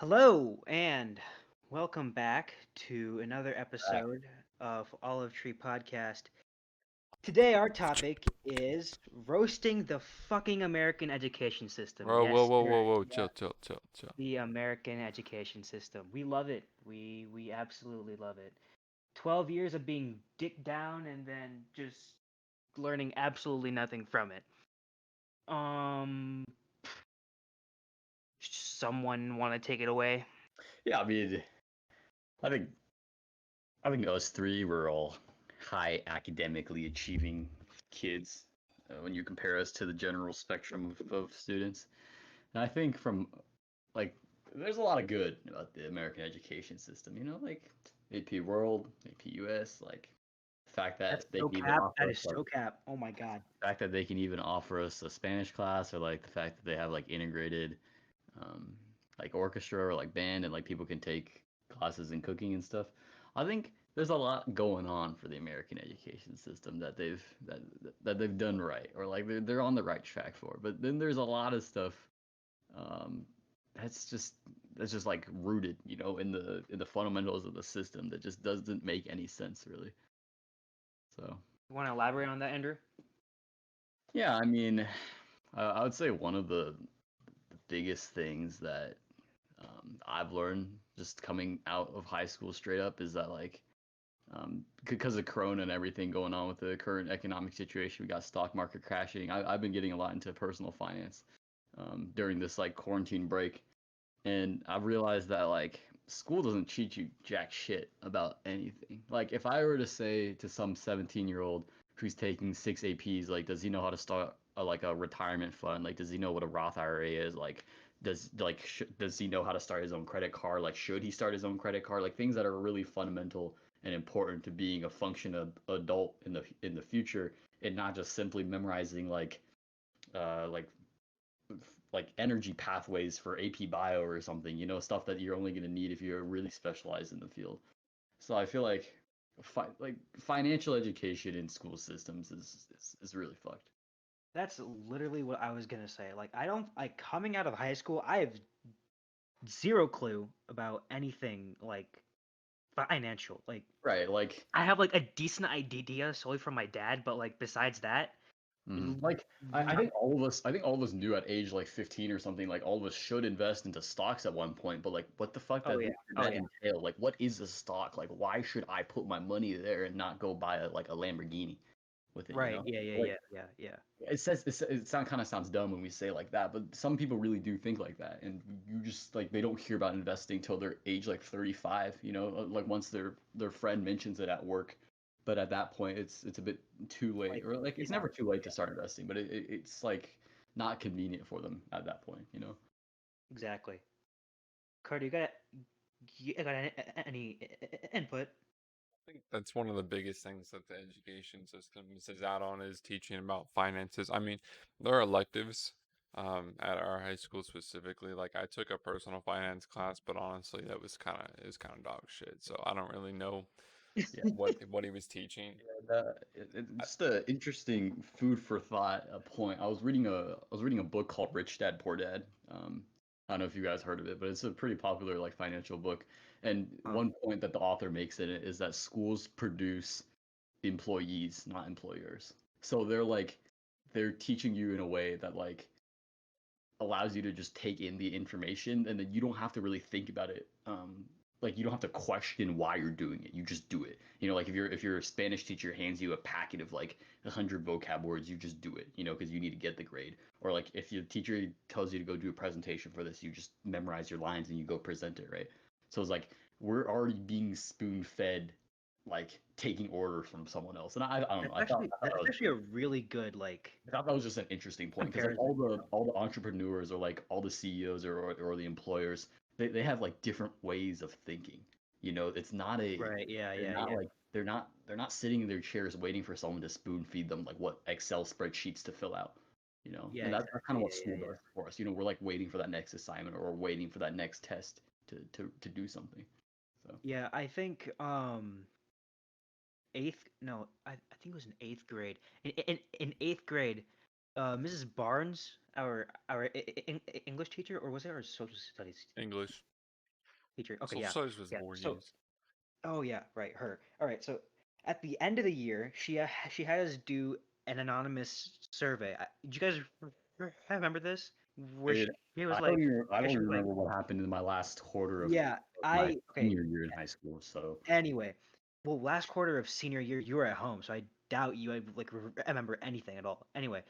Hello and welcome back to another Back. episode of Olive Tree Podcast. Today our topic is roasting the fucking American education system. Whoa, whoa, Yes, whoa, you whoa, heard whoa, it. chill, chill, chill, chill. The American education system. We love it. We absolutely love it. 12 years of being dicked down and then just learning absolutely nothing from it. Um someone want to take it away? Yeah, I think I think us three were all high academically achieving kids when you compare us to the general spectrum of students. And I think from like there's a lot of good about the American education system. Like AP World, AP US, like the fact That's that they so can even cap. offer That us is like so cap. Oh my god. the fact that they can even offer us a Spanish class, or like the fact that they have like integrated um, like orchestra or like band, and like people can take classes in cooking and stuff. I think there's a lot going on for the American education system that they've done right, or like they're on the right track for. But then there's a lot of stuff um, that's just like rooted, in the fundamentals of the system that just doesn't make any sense really. So You want to elaborate on that, Andrew? yeah, I would say one of the biggest things that I've learned just coming out of high school straight up is that like because of Corona and everything going on with the current economic situation, we got stock market crashing. I've been getting a lot into personal finance during this like quarantine break, and I've realized that like school doesn't teach you jack shit about anything. Like if I were to say to some 17-year-old who's taking 6 APs, like does he know how to start like a retirement fund? Like does he know what a Roth IRA is? Like does he know how to start his own credit card? Like should he start his own credit card? Like things that are really fundamental and important to being a functional adult in the future, and not just simply memorizing uh like like energy pathways for AP Bio or something, stuff that you're only going to need if you're really specialized in the field. So I feel like like financial education in school systems is really fucked. That's literally what I was gonna say. Like, I don't like coming out of high school. I have zero clue about anything like financial. Like, Right, like I have like a decent idea solely from my dad, but like besides that, like not. I think all of us knew at age like 15 or something, like all of us should invest into stocks at one point, but like what the fuck Oh did yeah, oh that yeah. entail? Like what is a stock? Like why should I put my money there and not go buy like a Lamborghini with it, Right. Yeah. Yeah. Like Yeah. Yeah. Yeah. kind of sounds dumb when we say it like that, but some people really do think like that, and you just like they don't hear about investing till they're age like 35. Like once their friend mentions it at work, but at that point it's a bit too late, Like, or like yeah. it's never too late to Yeah. start investing, but it's like not convenient for them at that point. Exactly. Carter, you got any input? I think that's one of the biggest things that the education system misses out on is teaching about finances. I mean, there are electives at our high school specifically. Like I took a personal finance class, but honestly, that was kind of dog shit. So I don't really know Yeah. what he was teaching. I, Just an interesting food for thought point. I was reading a book called Rich Dad Poor Dad. I don't know if you guys heard of it, but it's a pretty popular like financial book. And Huh. one point that the author makes in it is that schools produce employees, not employers. So they're teaching you in a way that like allows you to just take in the information, and then you don't have to really think about it. Like you don't have to question why you're doing it. You just do it. Like if your Spanish teacher hands you a packet of like 100 vocab words, you just do it. Because you need to get the grade. Or like if your teacher tells you to go do a presentation for this, you just memorize your lines and you go present it, right? So it's like we're already being spoon fed, like taking orders from someone else. And I don't know. That's I thought actually I thought that that's was actually a really good like I thought that was just an interesting point, because like comparison. all the entrepreneurs, or like all the CEOs, or the employers, they have like different ways of thinking. It's not a Right. Yeah. they're Yeah. not Yeah. like they're not sitting in their chairs waiting for someone to spoon feed them like what Excel spreadsheets to fill out. Yeah. And that's kind Exactly. of what Yeah. school Yeah. does for us. We're like waiting for that next assignment, or we're waiting for that next test to do something. So Yeah. I think eighth. No, I think it was in eighth grade. In eighth grade, Mrs. Barnes, our English teacher, or was it our social studies? English. teacher. Okay, Social yeah, studies was yeah. So, Voorhees. oh yeah, right, her. All right, so at the end of the year, she had us do an anonymous survey. Do you guys remember this? Where Dude, she was like, I where don't she was like, remember what happened in my last quarter yeah, of my okay. senior year in high school. So Anyway, well, last quarter of senior year, you were at home, so I doubt you like remember anything at all. Anyway,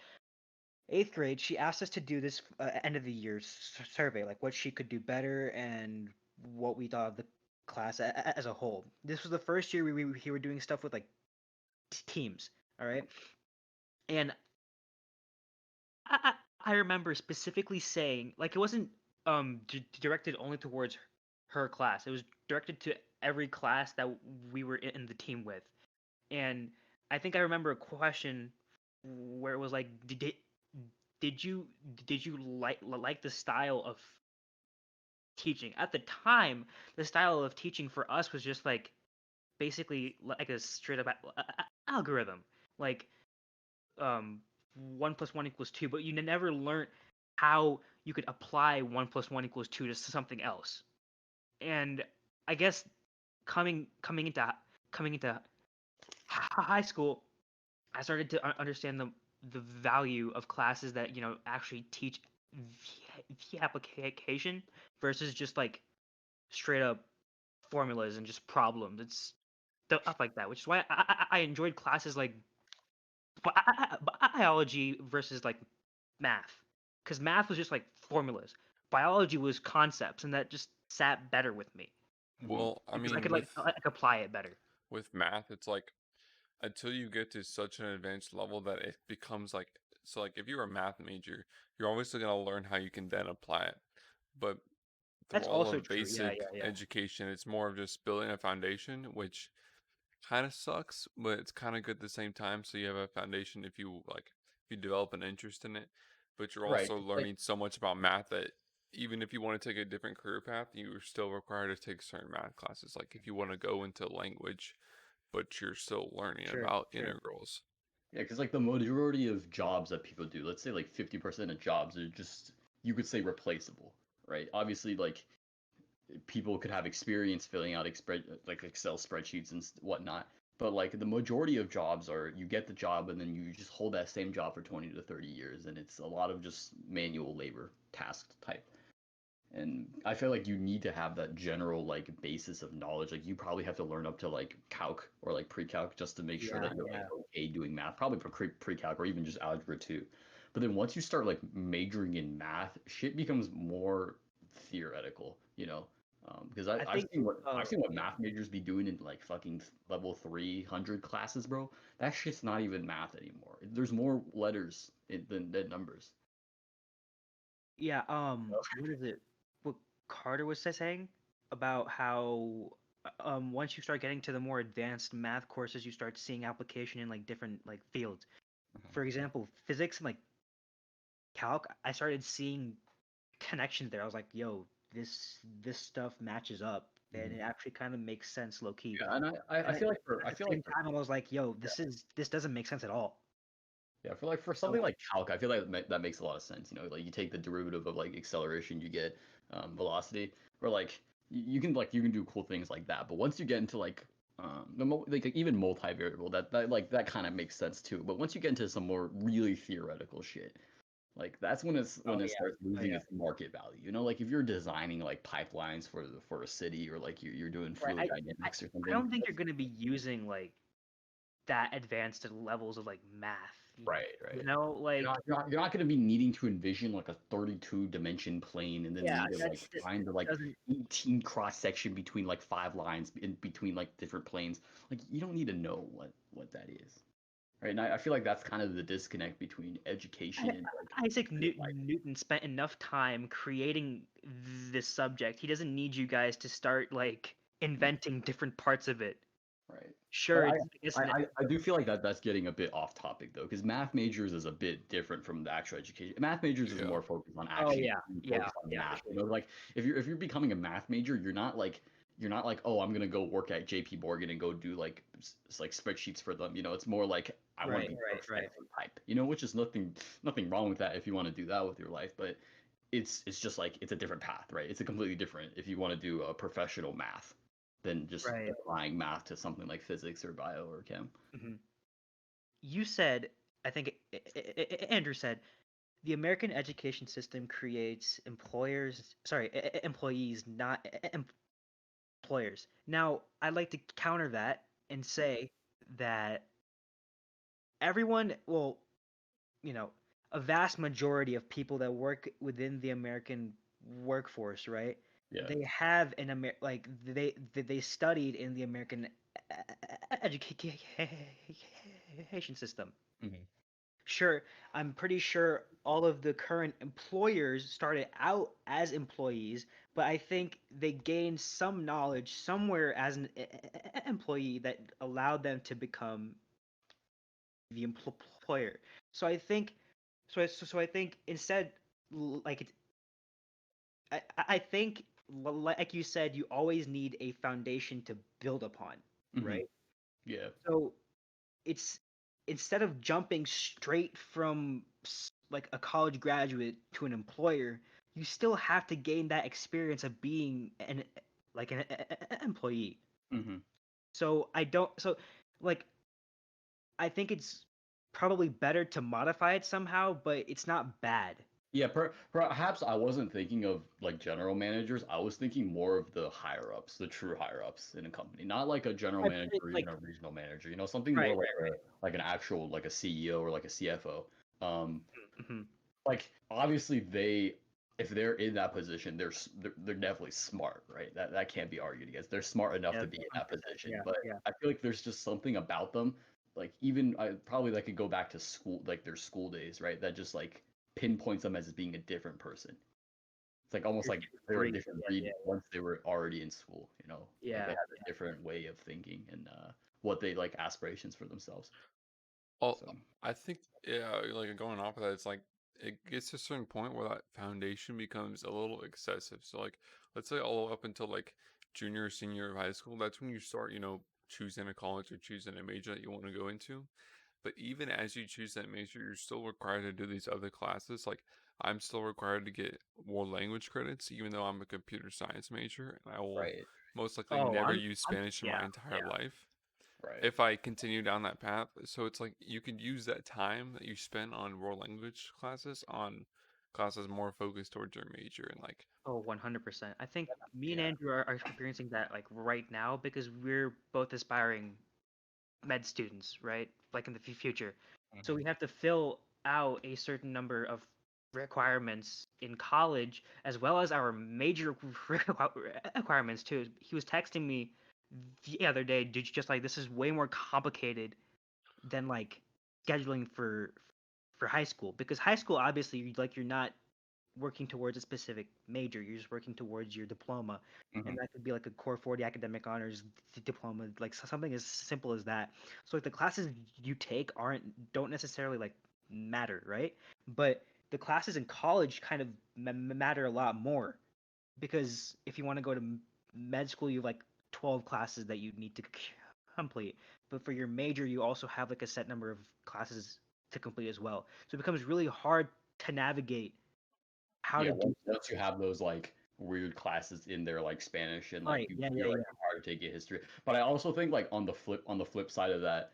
eighth grade, she asked us to do this end of the year survey, like what she could do better and what we thought of the class as a whole. This was the first year we were doing stuff with like teams, all right? And I, I remember specifically saying, like, it wasn't directed only towards her class. It was directed to every class that we were in the team with. And I think I remember a question where it was like, did you did you like the style of teaching? At the time, the style of teaching for us was just like basically like a straight up algorithm, like um 1 + 1 = 2, but you never learned how you could apply 1 + 1 = 2 to something else. And I guess coming into high school, I started to understand the value of classes that actually teach the application versus just like straight up formulas and just problems. It's stuff like that, which is why I enjoyed classes like biology versus like math, because math was just like formulas. Biology was concepts, and that just sat better with me mhm. Well, I because I mean, could like apply it better. with math, it's like until you get to such an advanced level that it becomes like so like if you're a math major, you're obviously gonna learn how you can then apply it. But through That's all also of true. Yeah, basic yeah, yeah. education, it's more of just building a foundation, which kind of sucks, but it's kind of good at the same time. So you have a foundation if you develop an interest in it, but you're Right. also It's like learning so much about math that even if you want to take a different career path, you are still required to take certain math classes. Like if you want to go into language, but you're still learning Sure, about sure. integrals. yeah, because like the majority of jobs that people do, let's say like 50% of jobs are just you could say replaceable, right? Obviously, like people could have experience filling out like Excel spreadsheets and whatnot. But like the majority of jobs are you get the job and then you just hold that same job for 20 to 30 years and it's a lot of just manual labor task type. And I feel like you need to have that general like basis of knowledge. Like you probably have to learn up to like calc or like pre-calc just to make sure Yeah, that you're like yeah. okay doing math, probably for pre-calc or even just algebra 2. But then once you start like majoring in math, shit becomes more theoretical, you know? Because I think. I've seen what Yeah. math majors be doing in like fucking level 300 classes, bro. That shit's not even math anymore. There's more letters than numbers. Yeah. What is it? What Carter was saying about how once you start getting to the more advanced math courses, you start seeing application in like different like fields. For example, physics and like calc, I started seeing connections there. I was like, yo, this stuff matches up, and Mhm. it actually kind of makes sense low key. Yeah, and I And feel then like for at I the feel same like for time, I was like, yo, this doesn't make sense at all. Yeah, for like for something So like calc, I feel like that makes a lot of sense. You know, like you take the derivative of like acceleration, you get velocity, or like you can do cool things like that. But once you get into like like even multivariable, that kind of makes sense too. But once you get into some more really theoretical shit, like that's oh when it yeah, starts oh losing yeah, its market value. You know, like if you're designing like pipelines for a city or like you're doing right. fluid I dynamics or I something. don't think you're gonna be using like that advanced levels of like math. Right, You right. know, like You're not going to be needing to envision like a 32 dimension plane and then yeah, need to like that find the like doesn't. 18 cross section between like 5 lines in between like different planes. Like you don't need to know what that is. Right. And I feel like that's kind of the disconnect between education I- and like Isaac real life. Newton spent enough time creating this subject. He doesn't need you guys to start like inventing different parts of it. Right. But Sure, it's I guess I do feel like that's getting a bit off topic though, because math majors is a bit different from the actual education. Math majors is Yeah. more focused on oh actually yeah, being yeah, focused on yeah, for math. You sure. know, like if you're becoming a math major, you're not like, oh, I'm gonna go work at JP Morgan and go do like like spreadsheets for them. You know, it's more like I want Right, to be right, right. architect type. You know, which is nothing wrong with that if you want to do that with your life, but it's just like it's a different path, right? It's a completely different if you want to do a professional math than just Right. applying math to something like physics or bio or chem. Hmm. You said, I think Andrew said, the American education system creates employees, not employers. Now, I'd like to counter that and say that everyone, well, you know, a vast majority of people that work within the American workforce, right? Yeah. They have like they studied in the American education system. Mhm. Sure, I'm pretty sure all of the current employers started out as employees, but I think they gained some knowledge somewhere as an employee that allowed them to become the employer. So I think, so I think instead, like it, I think, like you said, you always need a foundation to build upon, Mhm. right? Yeah. So it's instead of jumping straight from like a college graduate to an employer, you still have to gain that experience of being an like an employee. Mhm. So I don't so like I think it's probably better to modify it somehow, but it's not bad. Yeah, perhaps I wasn't thinking of like general managers. I was thinking more of the higher ups, the true higher ups in a company, not like a general I manager put it or even like a regional manager. You know, something right, more like right, like an actual like a CEO or like a CFO. Um, right. Hmm. like obviously they, if they're in that position, they're definitely smart, right? That can't be argued against. They're smart enough Yeah, to be in that position, yeah, but yeah. I feel like there's just something about them, like even I probably that could go back to school, like their school days, right? That just like pinpoints them as being a different person. It's like almost You're like they were a free. different Yeah, breed yeah, once they were already in school, you know, like they yeah. had a different way of thinking and what they like aspirations for themselves. Well, So I think, yeah, like going off of that, it's like it gets to a certain point where that foundation becomes a little excessive. So, like, let's say all up until like junior or senior of high school, that's when you start, choosing a college or choosing a major that you want to go into. But even as you choose that major, you're still required to do these other classes. Like, I'm still required to get more language credits, even though I'm a computer science major, and I will right, most likely Oh, never use I'm Spanish in my yeah, entire yeah. life right. if I continue down that path. So it's like you could use that time that you spend on world language classes on classes more focused towards your major and like, Oh, 100%. I think me and Yeah. Andrew are experiencing that like right now because we're both aspiring med students, right? Like in the future. So we Mhm. have to fill out a certain number of requirements in college as well as our major requirements too. He was texting me the other day, just like this is way more complicated than like scheduling for high school because high school obviously you're not working towards a specific major. You're just working towards your diploma, and Mhm. that could be like a core 40 academic honors diploma, like something as simple as that. So like the classes you take don't necessarily like matter, right? But the classes in college kind of matter a lot more because if you want to go to med school, you have like 12 classes that you need to complete. But for your major, you also have like a set number of classes to complete as well. So it becomes really hard to navigate how Yeah, to do once stuff. you have those like weird classes in there like Spanish and like Right. Yeah. you're Yeah. like Yeah. required to take a history. But I also think like on the flip side of that,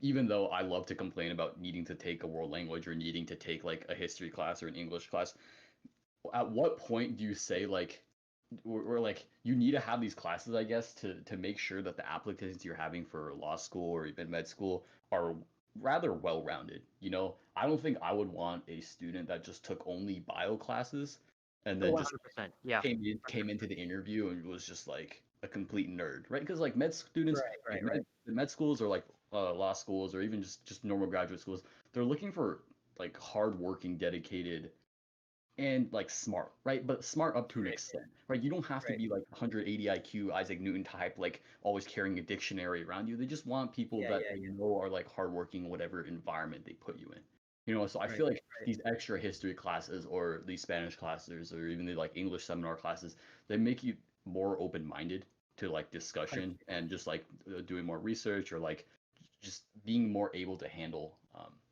even though I love to complain about needing to take a world language or needing to take like a history class or an English class, at what point do you say like we're like you need to have these classes, I guess, to make sure that the applicants you're having for law school or even med school are rather well rounded. You know, I don't think I would want a student that just took only bio classes and Oh, then just 100%. Yeah. came into the interview and was just like a complete nerd, right? Because like med students, Right. like Right. Right. the med schools or like law schools or even just normal graduate schools, they're looking for like hardworking, dedicated and like smart, right? But smart up to an Right. extent, right? You don't have to Right. be like 180 IQ, Isaac Newton type, like always carrying a dictionary around you. They just want people Yeah. that Yeah. they Yeah. know are like hardworking, whatever environment they put you in. You know, so I Right. feel like Right. these extra history classes or these Spanish classes or even the like English seminar classes, they make you more open-minded to like discussion 100%. and just like doing more research or like just being more able to handle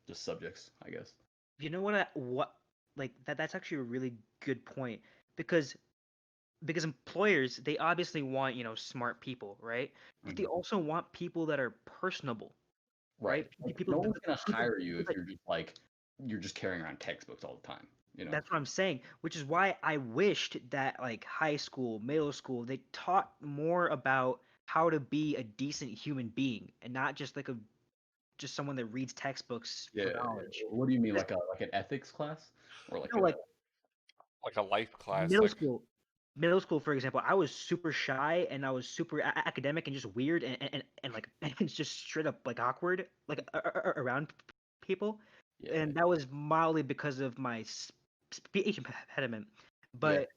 the subjects, I guess. You know what? What? like that's actually a really good point because employers, they obviously want, smart people, right? But they Mhm. also want people that are personable, right? Right. Like, People, no one's gonna people, hire you people if that, you're just like you're just carrying around textbooks all the time, you know? that's what I'm saying, which is why I wished that like high school, middle school, they taught more about how to be a decent human being and not just like a just someone that reads textbooks Yeah. for knowledge. What do you mean, Because, like an ethics class, or like like Like a life class, middle like school, for example, I was super shy and I was super academic and just weird and like and just straight up like awkward like around people, yeah. and that was mildly because of my speech impediment. Yeah. But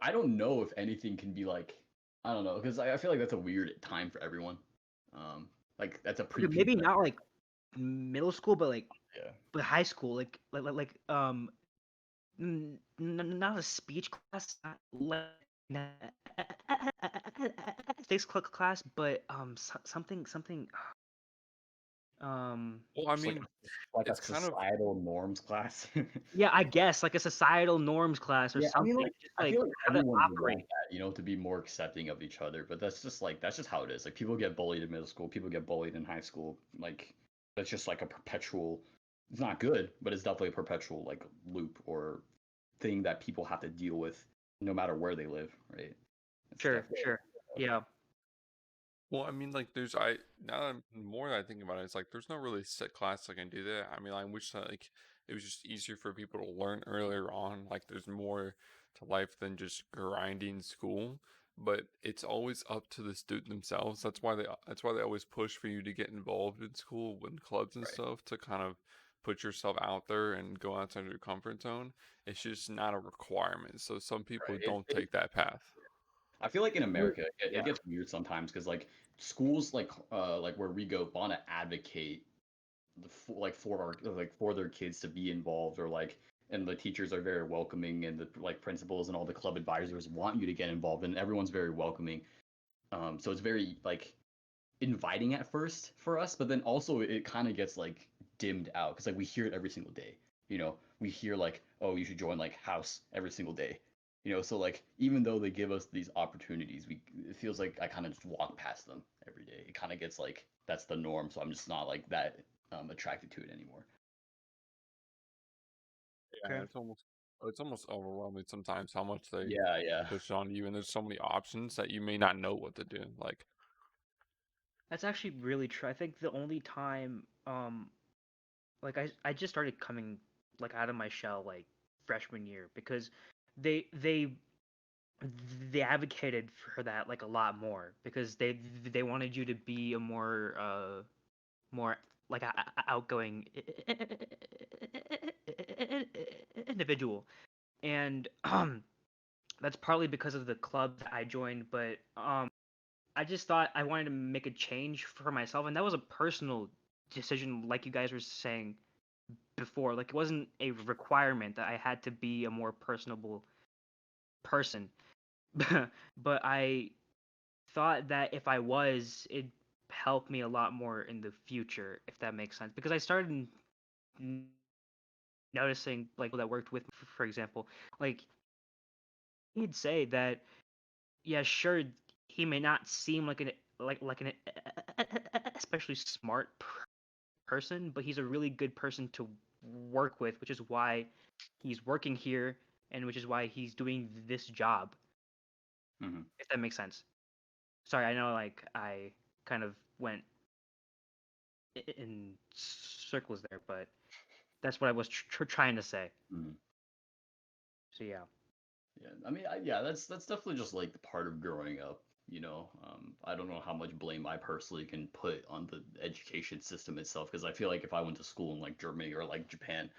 I don't know if anything can be like, I don't know, because I feel like that's a weird time for everyone. Um, like that's a okay, maybe prepubescent. not like middle school, but like Yeah. high school, not a speech class, not like ethics class, but something um well, I Just mean, like a it's kind of societal norms class. yeah, I guess like a societal norms class or Yeah, I mean, something, like, just I like feel like how to everyone would operate. want that, to be more accepting of each other. But that's just how it is. Like, people get bullied in middle school, people get bullied in high school. Like, that's just like a perpetual. It's not good, but it's definitely a perpetual like loop or thing that people have to deal with, no matter where they live, right? It's Sure, definitely. sure. Yeah. well, I mean, like there's I now that more that I think about it, it's like there's no really set class that can do that. I mean, I wish that like it was just easier for people to learn earlier on. Like there's more to life than just grinding school. But it's always up to the student themselves. That's why they always push for you to get involved in school with clubs and Right, stuff to kind of put yourself out there and go outside your comfort zone. It's just not a requirement. So some people right. don't take that path. I feel like in America, it Yeah. gets weird sometimes because like schools like where we go want to advocate for our for their kids to be involved, or like, and the teachers are very welcoming, and the like principals and all the club advisors want you to get involved, and everyone's very welcoming. So it's very like inviting at first for us, but then also it kind of gets like dimmed out because like we hear it every single day. We hear like, oh, you should join like house every single day. So like even though they give us these opportunities, it feels like I kind of just walk past them every day. It kind of gets like that's the norm, so I'm just not like that attracted to it anymore. Yeah, Okay. it's almost overwhelming sometimes how much they Yeah, yeah. push on you, and there's so many options that you may not know what to do. Like, That's actually really true. I think the only time like I just started coming like out of my shell like freshman year because they they they advocated for that like a lot more because they wanted you to be a more like outgoing individual, and that's partly because of the club that I joined, but I just thought I wanted to make a change for myself, and that was a personal decision, like you guys were saying before. Like it wasn't a requirement that I had to be a more personable person, but I thought that if I was, it'd help me a lot more in the future, if that makes sense. Because I started n- noticing like people that worked with me, for example, like he'd say that yeah, sure, he may not seem like an especially smart person, but he's a really good person to work with, which is why he's working here and which is why he's doing this job, Hmm. if that makes sense. Sorry, I know like I kind of went in circles there, but that's what I was trying to say. Hmm. So yeah. Yeah, I mean, yeah, that's definitely just like the part of growing up. I don't know how much blame I personally can put on the education system itself, because I feel like if I went to school in like Germany or like Japan,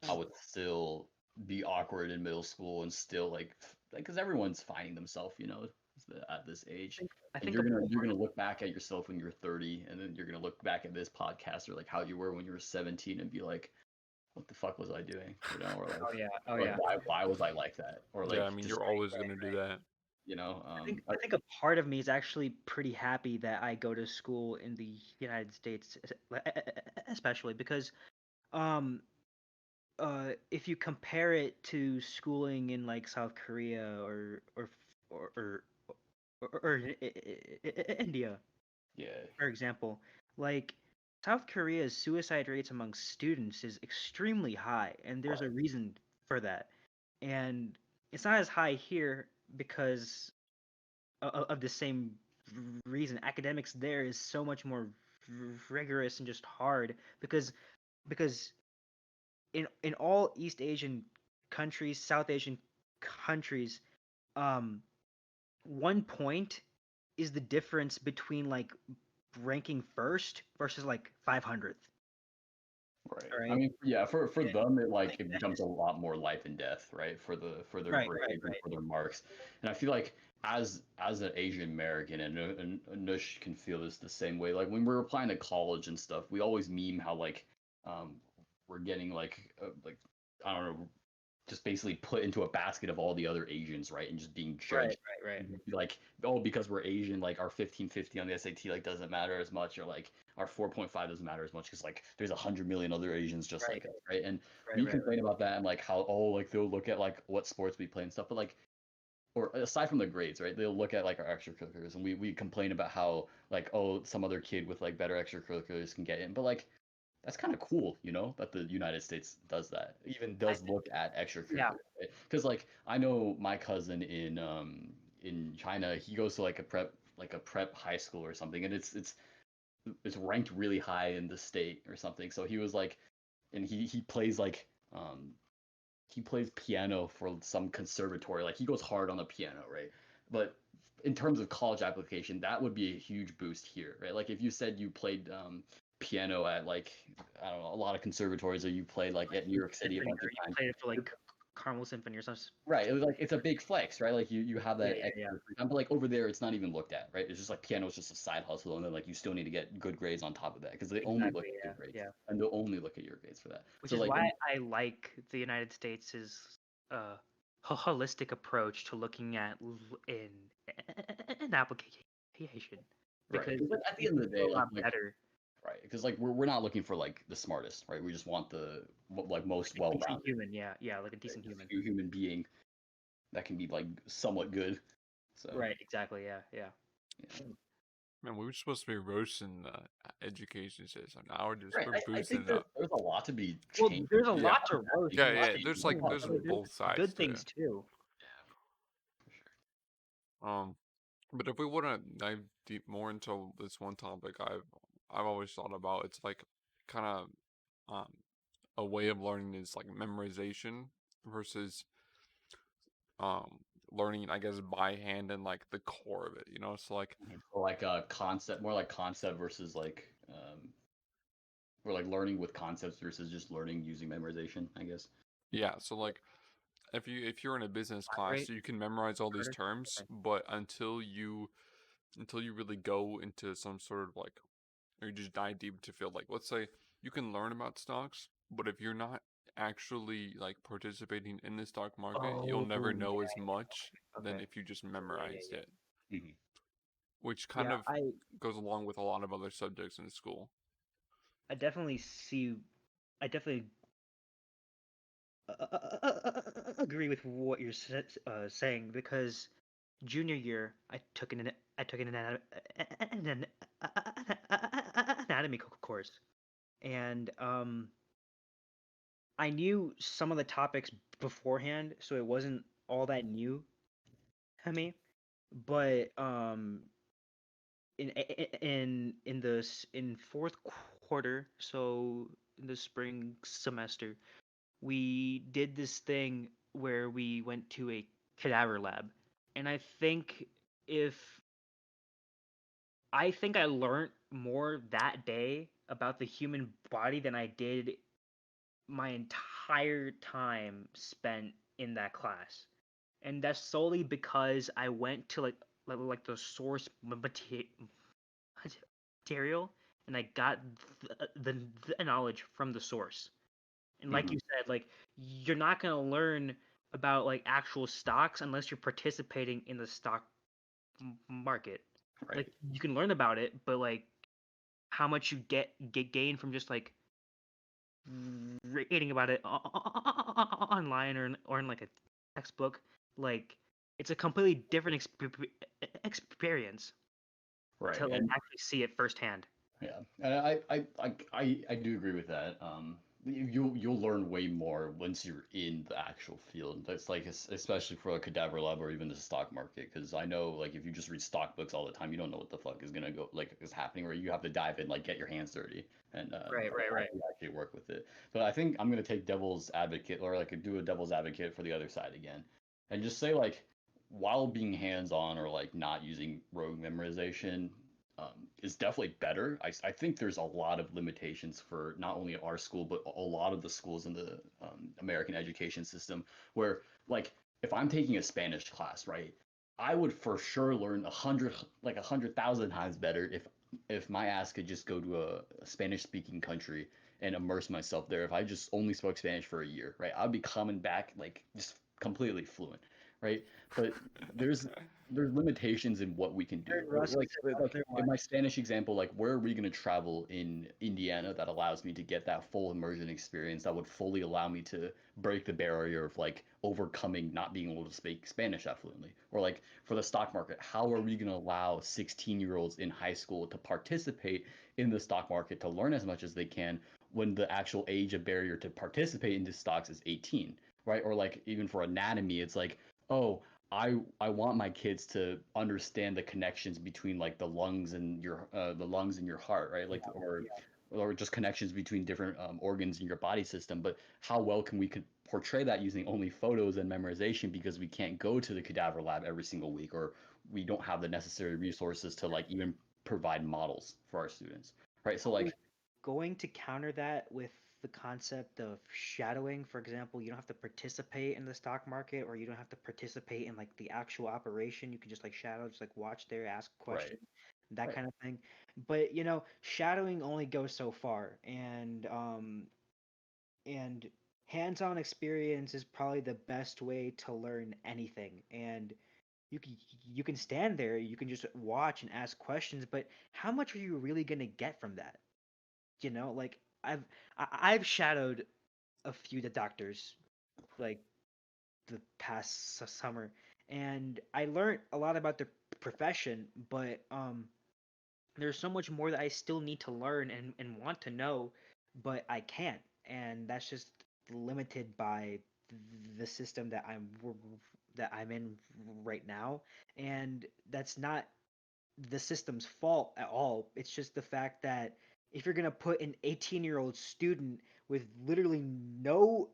I would still be awkward in middle school and still like because everyone's finding themselves, at this age. I And think you're a gonna you're gonna look back at yourself when you're 30, and then you're gonna look back at this podcast or like how you were when you were 17 and be like, what the fuck was I doing? Or oh yeah, oh like yeah. why was I like that? Or yeah, I like mean, just you're always gonna do that. I think a part of me is actually pretty happy that I go to school in the United States, especially because um if you compare it to schooling in like South Korea or or, India, Yeah. for example, like South Korea's suicide rates among students is extremely high, and there's a Right. reason for that. And it's not as high here because of the same reason. Academics there is so much more rigorous and just hard because in all East Asian countries, South Asian countries, um, 1 point is the difference between like ranking first versus like 500th. Right. All I right. mean, yeah, for Yeah. them it Like it becomes a lot more life and death, right? For their right, right, grades and right. for their marks. And I feel like as an Asian American, and Anush can feel this the same way. Like when we're applying to college and stuff, we always meme how like um we're getting like I don't know, just basically put into a basket of all the other Asians, right? And just being Right, judged right, like, oh, because we're Asian, like our 1550 on the SAT like doesn't matter as much, or like our 4.5 doesn't matter as much because like there's 100 million other Asians just right, like us, right? And right, we right, complain about that and like how, oh, like they'll look at like what sports we play and stuff, but like, or aside from the grades, right? They'll look at like our extracurriculars, and we complain about how like, oh, some other kid with like better extracurriculars can get in, but like that's kind of cool, that the United States does that, even I does look at yeah, extracurriculars, right? Because like I know my cousin in China, he goes to like a prep high school or something, and it's ranked really high in the state or something. So he was like, and he plays like he plays piano for some conservatory. Like he goes hard on the piano, right? But in terms of college application, that would be a huge boost here, right? Like if you said you played piano at like I don't know, a lot of conservatories, or you played like at New York City a symphony, bunch or of you times. played it for like Carmel Symphony or something. Right, it was like it's a big flex, right? Like you have Yeah, that yeah, yeah. extra free time, but like over there, it's not even looked at, right? It's just like piano is just a side hustle, and then like you still need to get good grades on top of that because they only look Exactly. at Yeah, your grades, yeah. and they'll only look at your grades for that. Which So is like, why I like the United States' uh holistic approach to looking at in an application right, because 'cause, like at the we end can of the do day, a lot better. right, because like we're not looking for like the smartest, right? We just want the like most Like a decent well-rounded, human, yeah, yeah, like a right? decent Just human. human being that can be like somewhat good. So Right, exactly, yeah, yeah. yeah. Man, we were supposed to be roasting the education system. Now Right. we're I boosting think it up. there's a lot to be Well, changed. there's a Yeah, lot to roast, yeah, a lot yeah. to There's change, like there's but there's both sides good to things it. too. For sure. But if we want to dive deep more into this one topic, I've always thought about, it's like kind of um a way of learning is like memorization versus um learning, I guess, by hand and like the core of it. So like So like a concept, more like concept versus like or like learning with concepts versus just learning using memorization, I guess. yeah, so like if you're in a business class, Elaborate you can memorize all these further. terms, Okay. but until you really go into some sort of like, or you just dive deep into field, like let's say you can learn about stocks, but if you're not actually like participating in the stock market, you'll Oh, never know as yeah, much than okay. if you just Yeah, yeah, memorized yeah. it, Hmm. which kind Yeah, of goes along with a lot of other subjects in school. I definitely see. I definitely agree with what you're saying because junior year I took an anatomy course, and I knew some of the topics beforehand, so it wasn't all that new to me. But in fourth quarter, so in the spring semester, we did this thing where we went to a cadaver lab, and if I think I learned more that day about the human body than I did my entire time spent in that class. And that's solely because I went to like the source material, and I got the knowledge from the source. And like Hmm. you said, like you're not gonna learn about like actual stocks unless you're participating in the stock market. Right. Like you can learn about it, but like how much you get gain from just like reading about it online or in like a textbook, like it's a completely different experience Right. to like And actually see it firsthand. yeah, and I do agree with that. You'll learn way more once you're in the actual field. That's like especially for a cadaver lab or even the stock market, because I know like if you just read stock books all the time, you don't know what the fuck is gonna go like is happening, or you have to dive in, like get your hands dirty and actually work with it. But I think I'm gonna take devil's advocate, or like do a devil's advocate for the other side again, and just say like while being hands on or like not using rogue memorization is definitely better. I think there's a lot of limitations for not only our school, but a lot of the schools in the American education system where, like, if I'm taking a Spanish class, right, I would for sure learn 100,000 times better if my ass could just go to a Spanish speaking country and immerse myself there. If I just only spoke Spanish for a year, right, I'd be coming back like just completely fluent, right? But there's there's limitations in what we can do. Like in my Spanish example, like where are we going to travel in Indiana that allows me to get that full immersion experience that would fully allow me to break the barrier of like overcoming not being able to speak Spanish that fluently? Or like for the stock market, how are we going to allow 16-year-olds in high school to participate in the stock market to learn as much as they can when the actual age of barrier to participate in the stocks is 18, right? Or like even for anatomy, it's like, oh, I want my kids to understand the connections between like the lungs and your heart, right? Like or just connections between different organs in your body system. But how well can we could portray that using only photos and memorization because we can't go to the cadaver lab every single week, or we don't have the necessary resources to like even provide models for our students, right? So like Going to counter that with the concept of shadowing, for example, you don't have to participate in the stock market or you don't have to participate in like the actual operation. You can just like shadow, just like watch there, ask right, questions, that right. kind of thing. But shadowing only goes so far, and hands-on experience is probably the best way to learn anything. And you can you can stand there, you can just watch and ask questions, but how much are you really gonna get from that? Like I've shadowed a few the doctors like the past summer, and I learned a lot about their profession, but there's so much more that I still need to learn and want to know, but I can't, and that's just limited by the system that I'm in right now, and that's not the system's fault at all. It's just the fact that if you're gonna put an 18-year-old student with literally no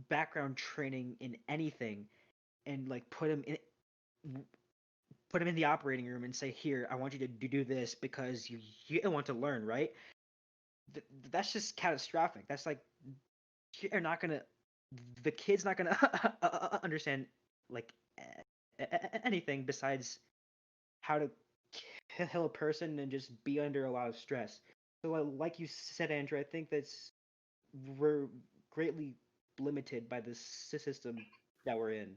background training in anything and like put him in the operating room and say, here, I want you to do this because you want to learn, right? That's just catastrophic. That's like you're not gonna the kid's not gonna understand like anything besides how to kill a person and just be under a lot of stress. So, like you said, Andrew, I think we're greatly limited by the system that we're in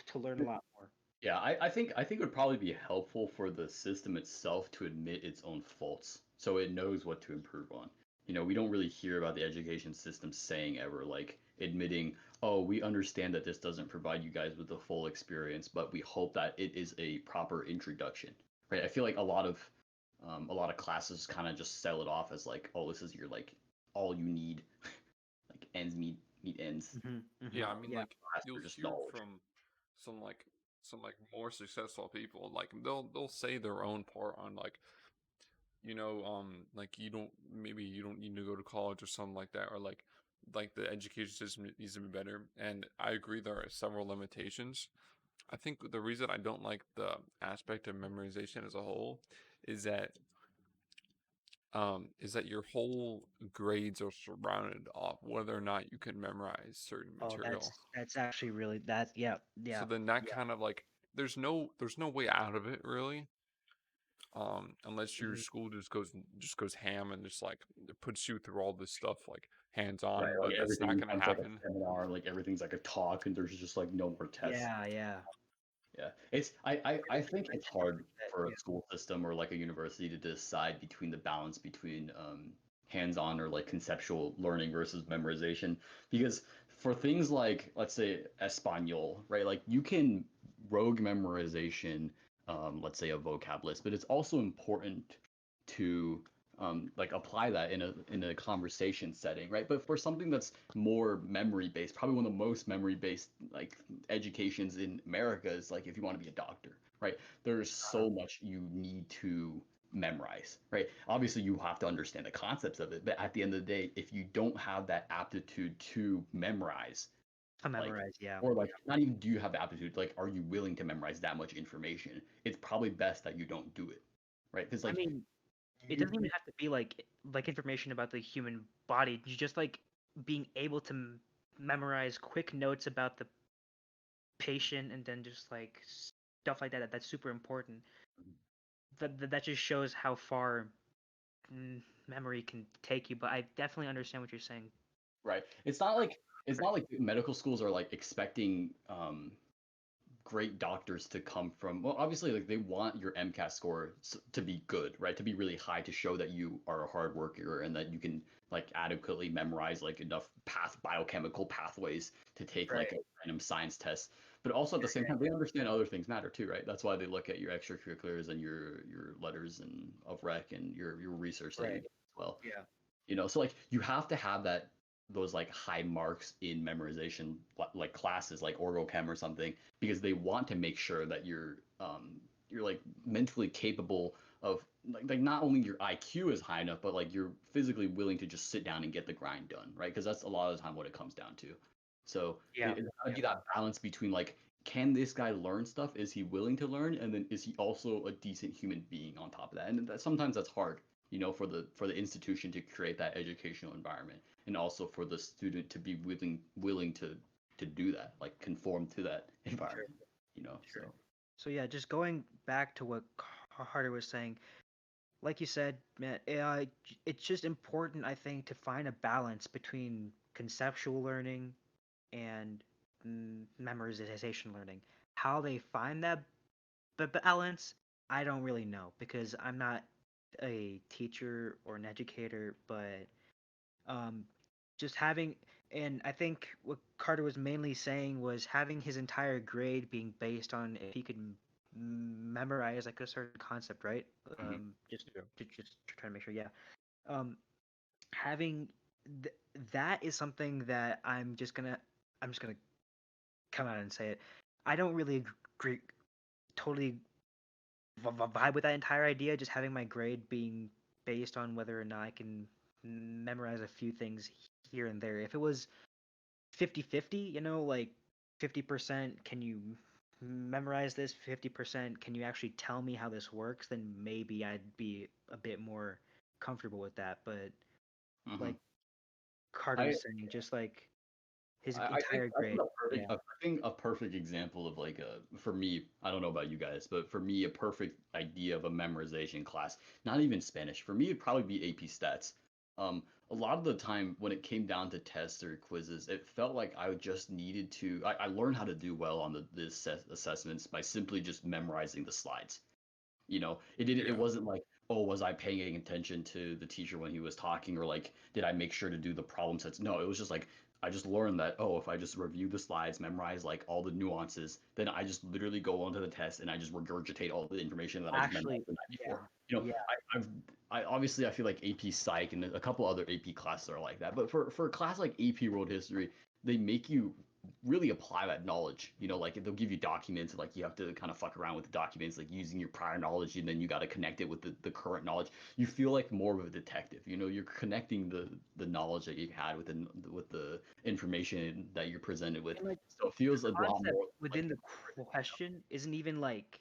to learn a lot more. Yeah, I think it would probably be helpful for the system itself to admit its own faults so it knows what to improve on. We don't really hear about the education system saying ever like admitting, "Oh, we understand that this doesn't provide you guys with the full experience, but we hope that it is a proper introduction." Right? I feel like a lot of classes kind of just sell it off as like, "Oh, this is your like all you need, like ends meet ends." Yeah, I mean, Yeah. like Class you'll for just hear knowledge. from some like more successful people, like they'll say their own part on like like you don't need to go to college or something like that, or like the education system needs to be better. And I agree there are several limitations. I think the reason I don't like the aspect of memorization as a whole is that your whole grades are surrounded off whether or not you can memorize certain Oh, material. that's actually really that. Yeah, So yeah, then that yeah. kind of like there's no way out of it really. Unless your Mhm. school just goes ham and just like puts you through all this stuff like hands Right, on, like but that's everything not gonna becomes like a happen. seminar, like everything's like a talk, and there's just like no more tests. Yeah, yeah. Yeah, I think it's hard That, for a yeah. school system or like a university to decide between the balance between hands-on or like conceptual learning versus memorization. Because for things like, let's say, Espanol, right? Like you can rogue memorization, let's say a vocab list, but it's also important to like apply that in a conversation setting, right? But for something that's more memory based, probably one of the most memory based like educations in America is like if you want to be a doctor, right? There's so much you need to memorize, right? Obviously, you have to understand the concepts of it, but at the end of the day, if you don't have that aptitude to memorize, To like, memorize, yeah. or like, not even do you have the aptitude, like, are you willing to memorize that much information? It's probably best that you don't do it, right? Because I like, mean, it you, doesn't even have to be like information about the human body. You just like being able to memorize quick notes about the patient and then just like stuff like that. That's super important. That just shows how far memory can take you. But I definitely understand what you're saying. right? It's not like medical schools are like expecting great doctors to come from, well, obviously like they want your MCAT score to be good, right? To be really high to show that you are a hard worker and that you can like adequately memorize like enough biochemical pathways to take Right. like a random science test. But also at the same time, they understand other things matter too, right? That's why they look at your extracurriculars and your letters and of rec and your research that you Right. do as well. Yeah. You know, so like you have to have that those like high marks in memorization like classes like orgochem or something because they want to make sure that you're like mentally capable of like not only your IQ is high enough but like you're physically willing to just sit down and get the grind done, right? Because that's a lot of the time what it comes down to. So Yeah. it's got to be that balance between like, can this guy learn stuff? Is he willing to learn? And then is he also a decent human being on top of that? And that, sometimes that's hard, you know, for the institution to create that educational environment, and also for the student to be willing to do that, like conform to that environment, you know. Sure. So So yeah, just going back to what Carter was saying, like you said, man, it's just important, I think, to find a balance between conceptual learning and memorization learning. How they find that balance, I don't really know because I'm not a teacher or an educator, but um, just having, and I think what Carter was mainly saying was having his entire grade being based on if he could memorize like a certain concept, right? Mhm. Yeah. Just trying to make sure, yeah. Um, having that is something that I'm just gonna come out and say it. I don't really agree, totally vibe with that entire idea. Just having my grade being based on whether or not I can memorize a few things here and there. If it was 50-50, you know, like 50% can you memorize this, 50% can you actually tell me how this works, then maybe I'd be a bit more comfortable with that. But Mhm. like Carter I was saying, just like his I think entire grade. Yeah. I think a perfect example of like a, for me, I don't know about you guys, but for me a perfect idea of a memorization class, not even Spanish. For me it'd probably be AP Stats. A lot of the time when it came down to tests or quizzes, it felt like I just needed to. I learned how to do well on the assessments by simply just memorizing the slides. You know, it Yeah. wasn't like, oh, was I paying attention to the teacher when he was talking, or like, did I make sure to do the problem sets? No, it was just like, I just learned that, oh, if I just review the slides, memorize like all the nuances, then I just literally go onto the test and I just regurgitate all the information that I just Actually, memorized the night yeah. before. You know, Yeah. I obviously I feel like AP Psych and a couple other AP classes are like that, but for a class like AP World History, they make you really apply that knowledge. You know, like they'll give you documents and like you have to kind of fuck around with the documents, like using your prior knowledge, and then you got to connect it with the current knowledge. You feel like more of a detective. You know, you're connecting the knowledge that you had with the information that you're presented with. And like So it feels a lot concept more like within the question isn't even like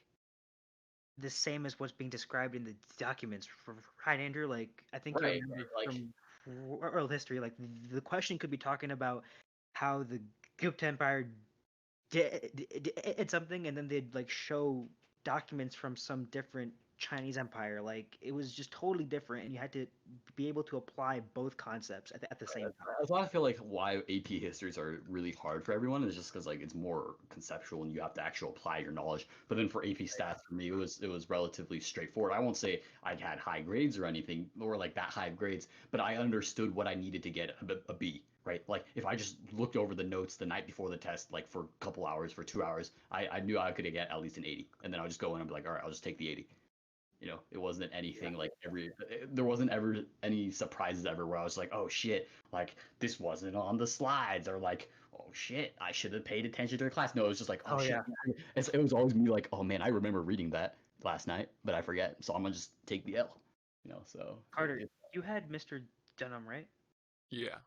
the same as what's being described in the documents, right, Andrew? Like, I think you right, remember right, like from world history, like the question could be talking about how the Gupta Empire did something, and then they'd like show documents from some different Chinese Empire. Like it was just totally different, and you had to be able to apply both concepts at the same time. That's why I feel like why AP histories are really hard for everyone is just because like it's more conceptual and you have to actually apply your knowledge. But then for AP stats, for me, it was relatively straightforward. I won't say I had high grades or anything or like that high grades, but I understood what I needed to get a B. Right, like if I just looked over the notes the night before the test, like for a couple hours, for 2 hours, I knew I could get at least an 80, and then I would just go in and be like, all right, I'll just take the 80. It wasn't anything like there wasn't ever any surprises ever where I was like, oh shit, like this wasn't on the slides, or like, oh shit, I should have paid attention to the class. No, it was just like, oh Oh shit. yeah, It was always me like, oh man, I remember reading that last night, but I forget, so I'm gonna just take the L. So Carter, you had Mr. Dunham, right? Yeah.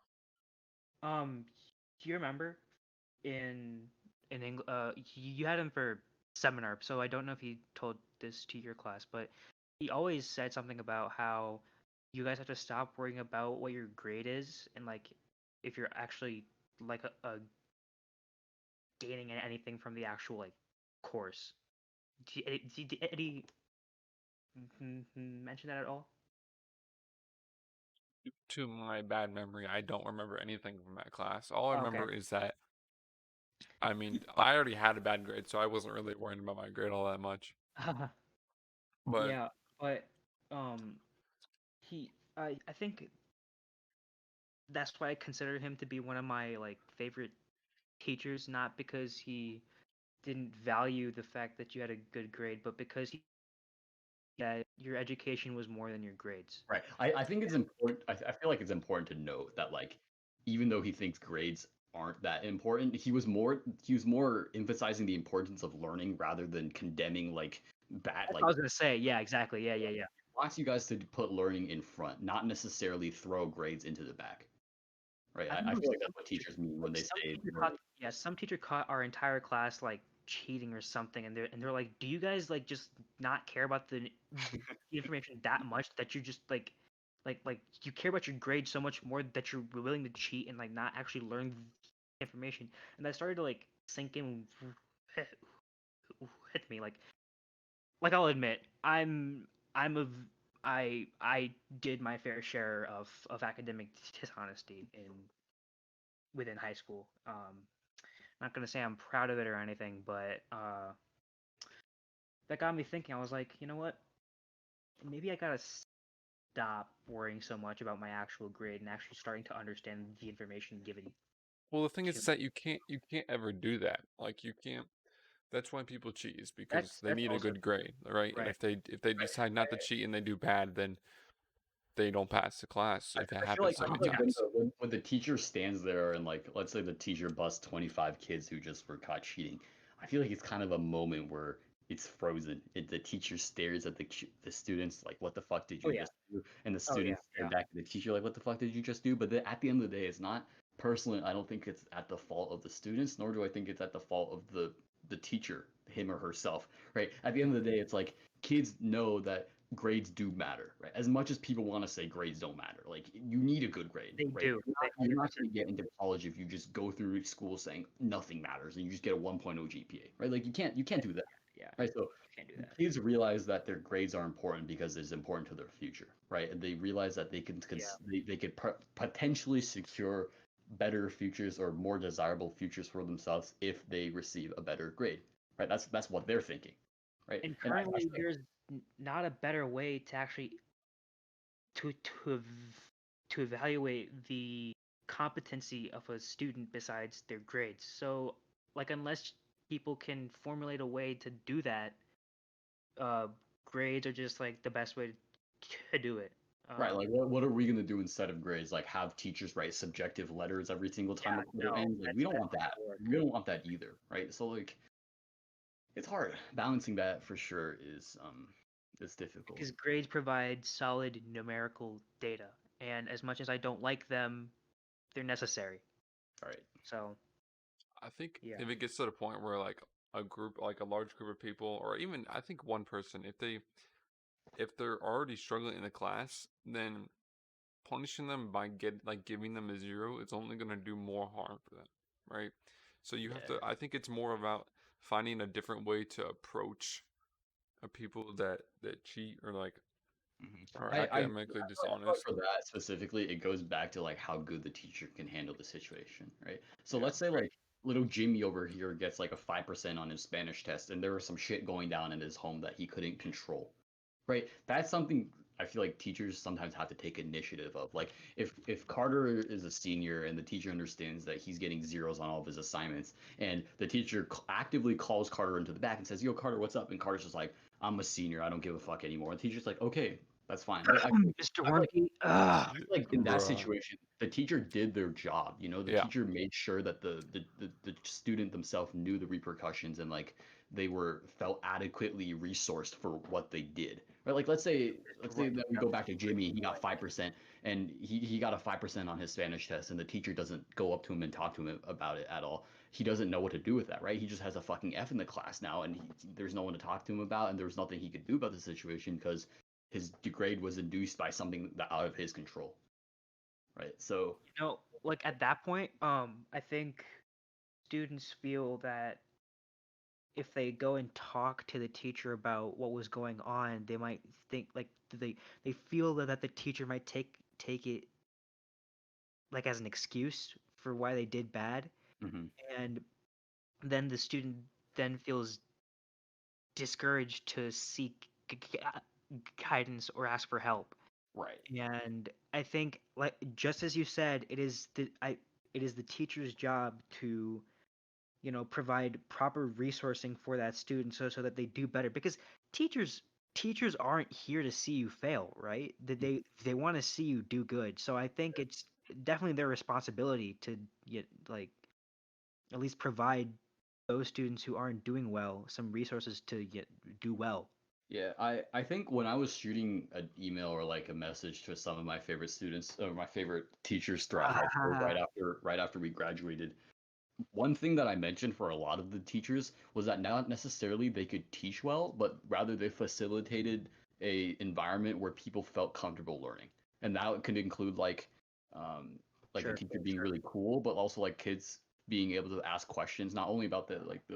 Do you remember in English? You had him for seminar, so I don't know if he told this to your class, but he always said something about how you guys have to stop worrying about what your grade is, and like if you're actually like gaining anything from the actual like course. Did he mention that at all? To my bad memory, I don't remember anything from that class. All I Okay. remember is that, I mean, I already had a bad grade, so I wasn't really worrying about my grade all that much. But Yeah, but um, I think that's why I consider him to be one of my like favorite teachers, not because he didn't value the fact that you had a good grade, but because that your education was more than your grades. right. I think it's important. I feel like it's important to note that like even though he thinks grades aren't that important, he was more emphasizing the importance of learning rather than condemning like bad That's what like I was gonna say. Yeah, exactly. Yeah. wants you guys to put learning in front, not necessarily throw grades into the back. Right. I I remember feel like some that's what teacher, teachers mean when like they some say teacher caught, learning. yeah, some teacher caught our entire class like cheating or something, and they're like, do you guys like just not care about the information that much that you just like you care about your grade so much more that you're willing to cheat and like not actually learn the information, and that started to like sink in with me like I'll admit I'm a I did my fair share of academic dishonesty in within high school. Not gonna say I'm proud of it or anything, but that got me thinking. I was like, you know what? Maybe I gotta stop worrying so much about my actual grade and actually starting to understand the information given well, the thing to is me. that you can't ever do that. Like you can't. That's why people cheat is because they That's need a also good grade, right? And right. if they decide not to cheat and they do bad, then they don't pass the class. I, If it I feel happens like so I feel many like when times. when the teacher stands there and like let's say the teacher busts 25 kids who just were caught cheating, I feel like it's kind of a moment where it's frozen. The teacher stares at the students like, "What the fuck did Oh you yeah. just do?" And the Oh yeah. students stare Yeah. back at the teacher like, "What the fuck did you just do?" But then at the end of the day, it's not personally. I don't think it's at the fault of the students, nor do I think it's at the fault of the teacher, him or herself. Right? At the end of the day, it's like kids know that grades do matter, right? As much as people want to say grades don't matter, like you need a good grade, They right? do. They You're not 100% going to get into college if you just go through school saying nothing matters and you just get a 1.0 GPA, right? Like you can't do that, yeah. right? So Can't do that. kids realize that their grades are important because it's important to their future, right? And they realize that they can Yeah. they could potentially secure better futures or more desirable futures for themselves if they receive a better grade, right? That's what they're thinking, right? And And I currently, feel there's not a better way to actually to to ev- to evaluate the competency of a student besides their grades. So, like, unless people can formulate a way to do that, uh, grades are just like the best way to do it. right, like what are we gonna do instead of grades? Like have teachers write subjective letters every single time a Yeah, quarter no, ends? Like we don't that's want not that. gonna work. We don't want that either, right? So like it's hard. Balancing that for sure is difficult. Because grades provide solid numerical data, and as much as I don't like them, they're necessary. All right. So, I think yeah. if it gets to the point where like a group, like a large group of people, or even I think one person, if they're already struggling in the class, then punishing them by giving them a 0 is only gonna do more harm for them, right? So you have Yeah. to. I think it's more about finding a different way to approach of people that cheat or like are I academically feel like dishonest. for that specifically, it goes back to like how good the teacher can handle the situation, right? So Yeah. let's say like little Jimmy over here gets like a 5% on his Spanish test, and there was some shit going down in his home that he couldn't control, right? That's something I feel like teachers sometimes have to take initiative of. Like if Carter is a senior and the teacher understands that he's getting zeros on all of his assignments, and the teacher actively calls Carter into the back and says, "Yo, Carter, what's up?" And Carter's just like, "I'm a senior. I don't give a fuck anymore." And the teacher's like, "Okay, that's fine." But Mr. I feel like Warnke. I feel like in that Bruh. situation, the teacher did their job. You know, the Yeah. teacher made sure that the student themselves knew the repercussions and like they were felt adequately resourced for what they did. Right? Like let's say that we go back to Jimmy, he got 5% and he got a 5% on his Spanish test and the teacher doesn't go up to him and talk to him about it at all. He doesn't know what to do with that, right? He just has a fucking F in the class now and there's no one to talk to him about and there's nothing he could do about the situation because his degrade was induced by something that out of his control, right? So Like at that point, I think students feel that if they go and talk to the teacher about what was going on, they might think like they feel that the teacher might take it like as an excuse for why they did bad, mhm. and then the student then feels discouraged to seek guidance or ask for help. Right. And I think, like just as you said, it is the teacher's job to provide proper resourcing for that student so that they do better, because teachers teachers aren't here to see you fail, right? They want to see you do good. So I think it's definitely their responsibility to get like at least provide those students who aren't doing well some resources to do well. Yeah, I think when I was shooting an email or like a message to some of my favorite students or my favorite teachers throughout high school right after we graduated, one thing that I mentioned for a lot of the teachers was that not necessarily they could teach well, but rather they facilitated a environment where people felt comfortable learning. And that could include um like the Sure. teacher being really cool, but also like kids being able to ask questions not only about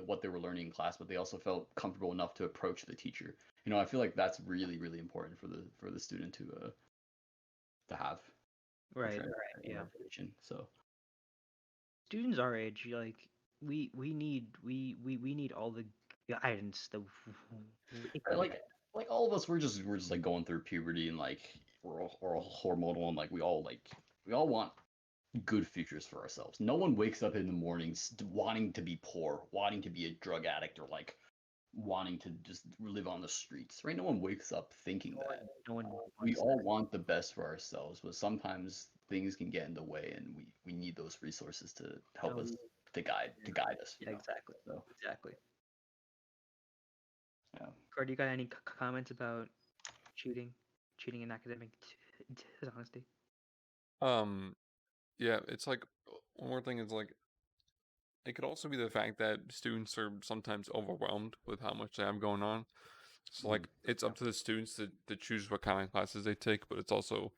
what they were learning in class, but they also felt comfortable enough to approach the teacher. I feel like that's really, really important for the student to have for Right. transferring Yeah. information. So Students our age, like we need all the guidance that we right, can get. like all of us, we're just like going through puberty and like we're all hormonal and like we all want good futures for ourselves. No one wakes up in the mornings wanting to be poor, wanting to be a drug addict, or like wanting to just live on the streets, right? No one wakes up thinking No one, that. no one We wants all that. want the best for ourselves, but sometimes things can get in the way, and we need those resources to help No, us to guide us. yeah, exactly, So exactly. yeah. Cardi, you got any comments about cheating, cheating in academic dishonesty? Um. Yeah. It's like one more thing is like it could also be the fact that students are sometimes overwhelmed with how much they have going on. So Mhm. like it's up to the students to choose what kind of classes they take, but it's also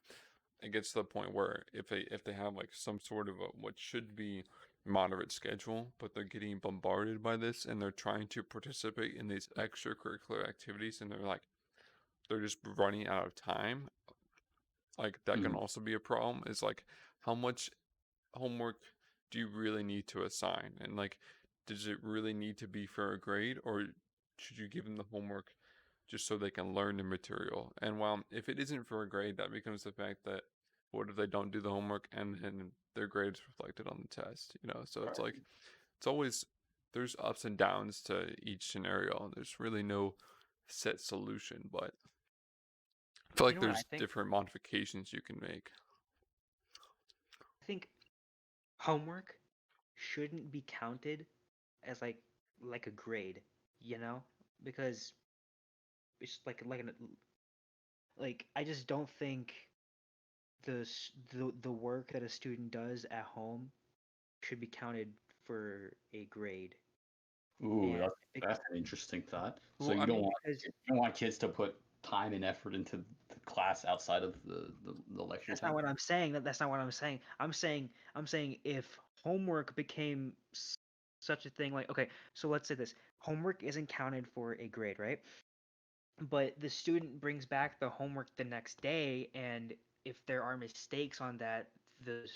it gets to the point where if they have like some sort of a what should be moderate schedule, but they're getting bombarded by this and they're trying to participate in these extracurricular activities and they're just running out of time. Like that can Mhm. also be a problem. Is like how much homework do you really need to assign? And like, does it really need to be for a grade, or should you give them the homework just so they can learn the material? And while if it isn't for a grade, that becomes the fact that what if they don't do the homework and then their grades reflected on the test? So it's Right. like it's always there's ups and downs to each scenario. There's really no set solution, but I feel You like know what I there's think? different modifications you can make. I think homework shouldn't be counted as like a grade, you know, because it's like I just don't think the work that a student does at home should be counted for a grade. Ooh, And that's an interesting thought. So Well, you I don't mean, want because you don't want kids to put time and effort into the class outside of the lecture that's not time. what I'm saying. That's not what I'm saying. I'm saying if homework became such a thing, like okay, so let's say this homework isn't counted for a grade, right? but the student brings back the homework the next day, and if there are mistakes on that, the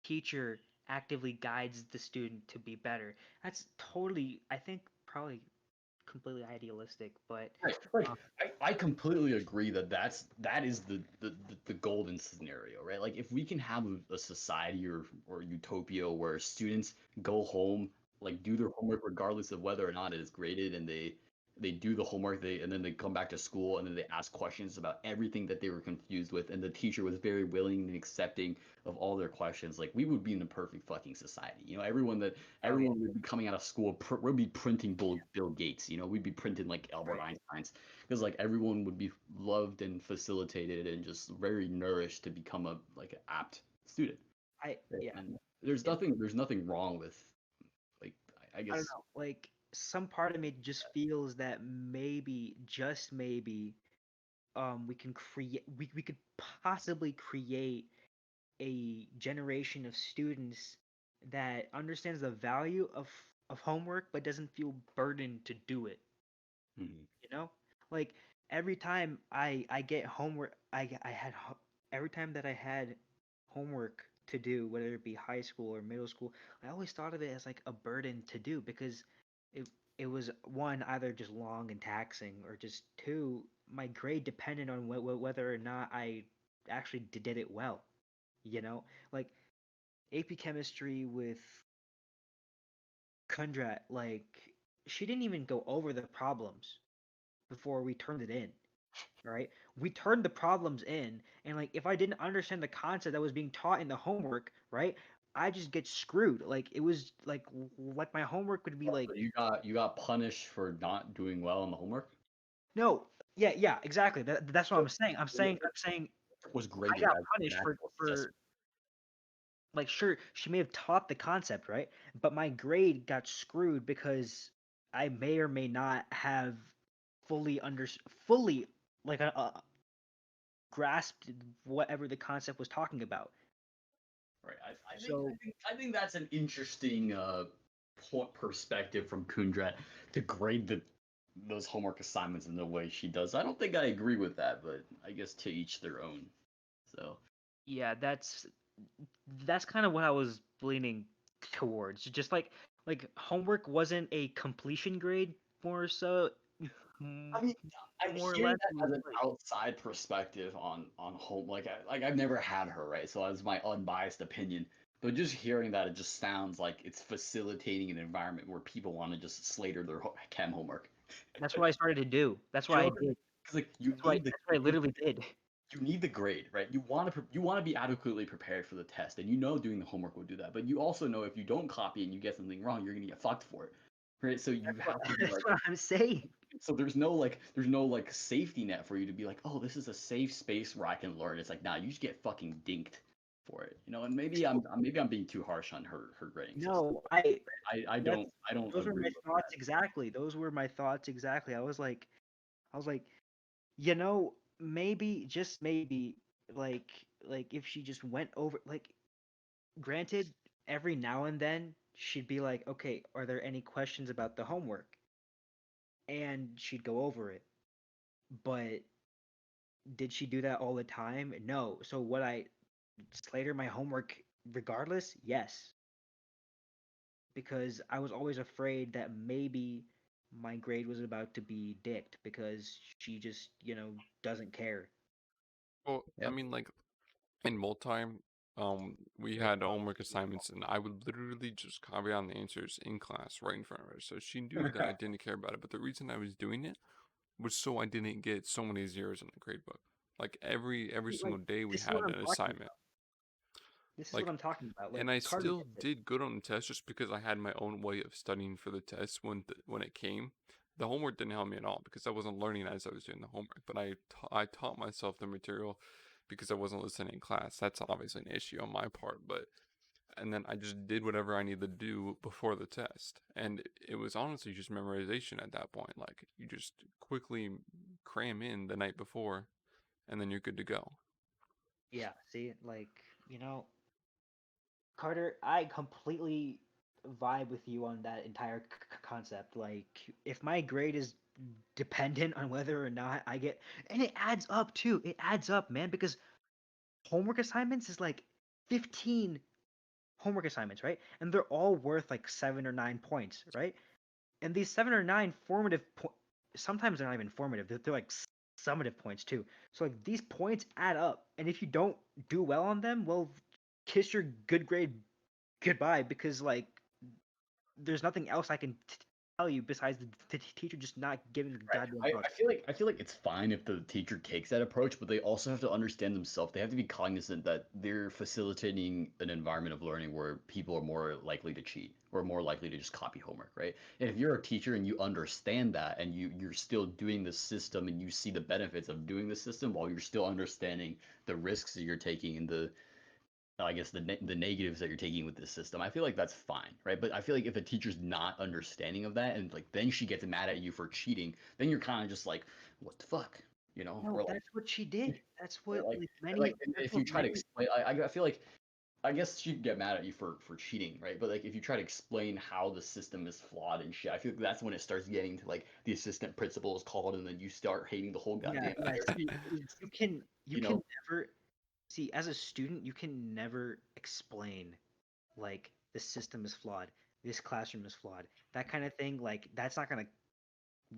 teacher actively guides the student to be better. That's totally, I think, probably completely idealistic, but Right. Like um, I completely agree that that is the golden scenario, right? Like if we can have a society or utopia where students go home, like do their homework regardless of whether or not it is graded, and they do the homework, and then they come back to school, and then they ask questions about everything that they were confused with, and the teacher was very willing and accepting of all their questions, like we would be in a perfect fucking society. You know, oh yeah, everyone would be coming out of school, we'd be printing Bill Gates, you know, we'd be printing like Albert right. Einstein's, because like everyone would be loved and facilitated and just very nourished to become a like an apt student. Right? Yeah, And yeah. there's nothing wrong with like I I don't guess. know. Like some part of me just feels that maybe, just maybe, we can create, we could possibly create a generation of students that understands the value of homework but doesn't feel burdened to do it. Mhm. You know, like every time I get homework, I had every time that I had homework to do, whether it be high school or middle school, I always thought of it as like a burden to do because it it was one, either just long and taxing, or just two, my grade depended on whether or not I actually did it well. You know, like AP chemistry with Kundrat, like she didn't even go over the problems before we turned it in. Right? We turned the problems in, and like if I didn't understand the concept that was being taught in the homework, right? I just get screwed. Like it was like my homework would be Oh, like, so you got punished for not doing well on the homework. no, yeah, yeah, exactly. That's what I'm saying. I'm saying Was I graded got as an punished actual for assessment. like, sure, she may have taught the concept, right? But my grade got screwed because I may or may not have fully like grasped whatever the concept was talking about. Right. So I think that's an interesting perspective from Kundrat to grade those homework assignments in the way she does. I don't think I agree with that, but I guess to each their own. So yeah, that's kind of what I was leaning towards. Just like homework wasn't a completion grade, more so, mm, I mean, I'm more or hearing less. that It was as an like, outside perspective on home. Like I've never had her, right? So that's my unbiased opinion. But just hearing that, it just sounds like it's facilitating an environment where people want to just slater their chem homework. that's what I started to do. That's You what I know, did. because like you That's what I, need the that's what I literally did. you need the grade, right? You want to be adequately prepared for the test, and you know doing the homework will do that. But you also know if you don't copy and you get something wrong, you're gonna get fucked for it, right? So you That's what have to be that's like, what I'm saying. so there's no like safety net for you to be like, oh, this is a safe space where I can learn. It's like, nah, you just get fucking dinked for it, you know. And maybe I'm being too harsh on her grading system. No, that's I don't those were agree my with thoughts exactly. Those were my thoughts exactly. I was like, maybe, just maybe, like like if she just went over, like, granted, every now and then she'd be like, okay, are there any questions about the homework? And she'd go over it. But did she do that all the time? No. So would I slate her my homework regardless? Yes. Because I was always afraid that maybe my grade was about to be dicked because she just, doesn't care. Well, I that. mean, like in multi, we had homework assignments, and I would literally just copy on the answers in class right in front of her. So she knew that I Yep. didn't care about it. But the reason I was doing it was so I didn't get so many zeros in the grade book. Like every See, like, single day we this is what had I'm an talking assignment. about. This is what Like, I'm talking about. Like and I Carter still gets it. did good on the test just because I had my own way of studying for the test when it came. The homework didn't help me at all because I wasn't learning as I was doing the homework. But I taught myself the material because I wasn't listening in class. That's obviously an issue on my part, but and then I just did whatever I needed to do before the test. And it was honestly just memorization at that point. Like you just quickly cram in the night before and then you're good to go. Yeah, see, like, Carter, I completely vibe with you on that entire concept. Like, if my grade is dependent on whether or not I get, and it adds up too. It adds up, man, because homework assignments is like 15 homework assignments, right? And they're all worth like 7 or 9 points, right? And these 7 or 9 formative sometimes they're not even formative. They're like summative points too. So like these points add up, and if you don't do well on them, well, kiss your good grade goodbye, because like there's nothing else I can tell you besides the teacher just not giving the Right. goddamn I fuck. feel like it's fine if the teacher takes that approach, but they also have to understand themselves. They have to be cognizant that they're facilitating an environment of learning where people are more likely to cheat or more likely to just copy homework, right? And if you're a teacher and you understand that and you're still doing the system and you see the benefits of doing the system while you're still understanding the risks that you're taking and the I guess the negatives that you're taking with this system. I feel like that's fine, right? But I feel like if a teacher's not understanding of that and like then she gets mad at you for cheating, then you're kind of just like, what the fuck, you know? No, Or that's what she did. That's what like like like many. That's if you what try to many. explain, I feel like I guess she'd get mad at you for cheating, right? But like if you try to explain how the system is flawed and shit, I feel like that's when it starts getting to like the assistant principal is called, and then you start hating the whole Yeah, goddamn yeah. thing, See, you you can know? never see, as a student, you can never explain like the system is flawed, this classroom is flawed, that kind of thing. Like that's not gonna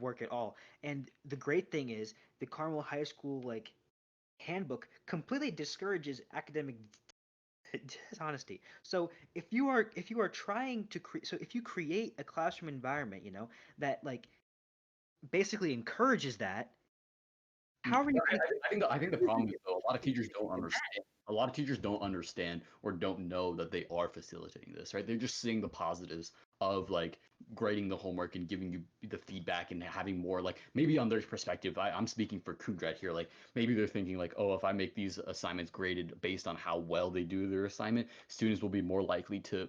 work at all. And the great thing is the Carmel High School like handbook completely discourages academic dishonesty. So if you are trying to create, so if you create a classroom environment, that like basically encourages that, Mm. how are you going I think the problem is to though a lot of teachers don't understand. A lot of teachers don't understand or don't know that they are facilitating this, right? They're just seeing the positives of like grading the homework and giving you the feedback and having more like maybe on their perspective. I'm speaking for Kundrat here. Like maybe they're thinking like, oh, if I make these assignments graded based on how well they do their assignment, students will be more likely to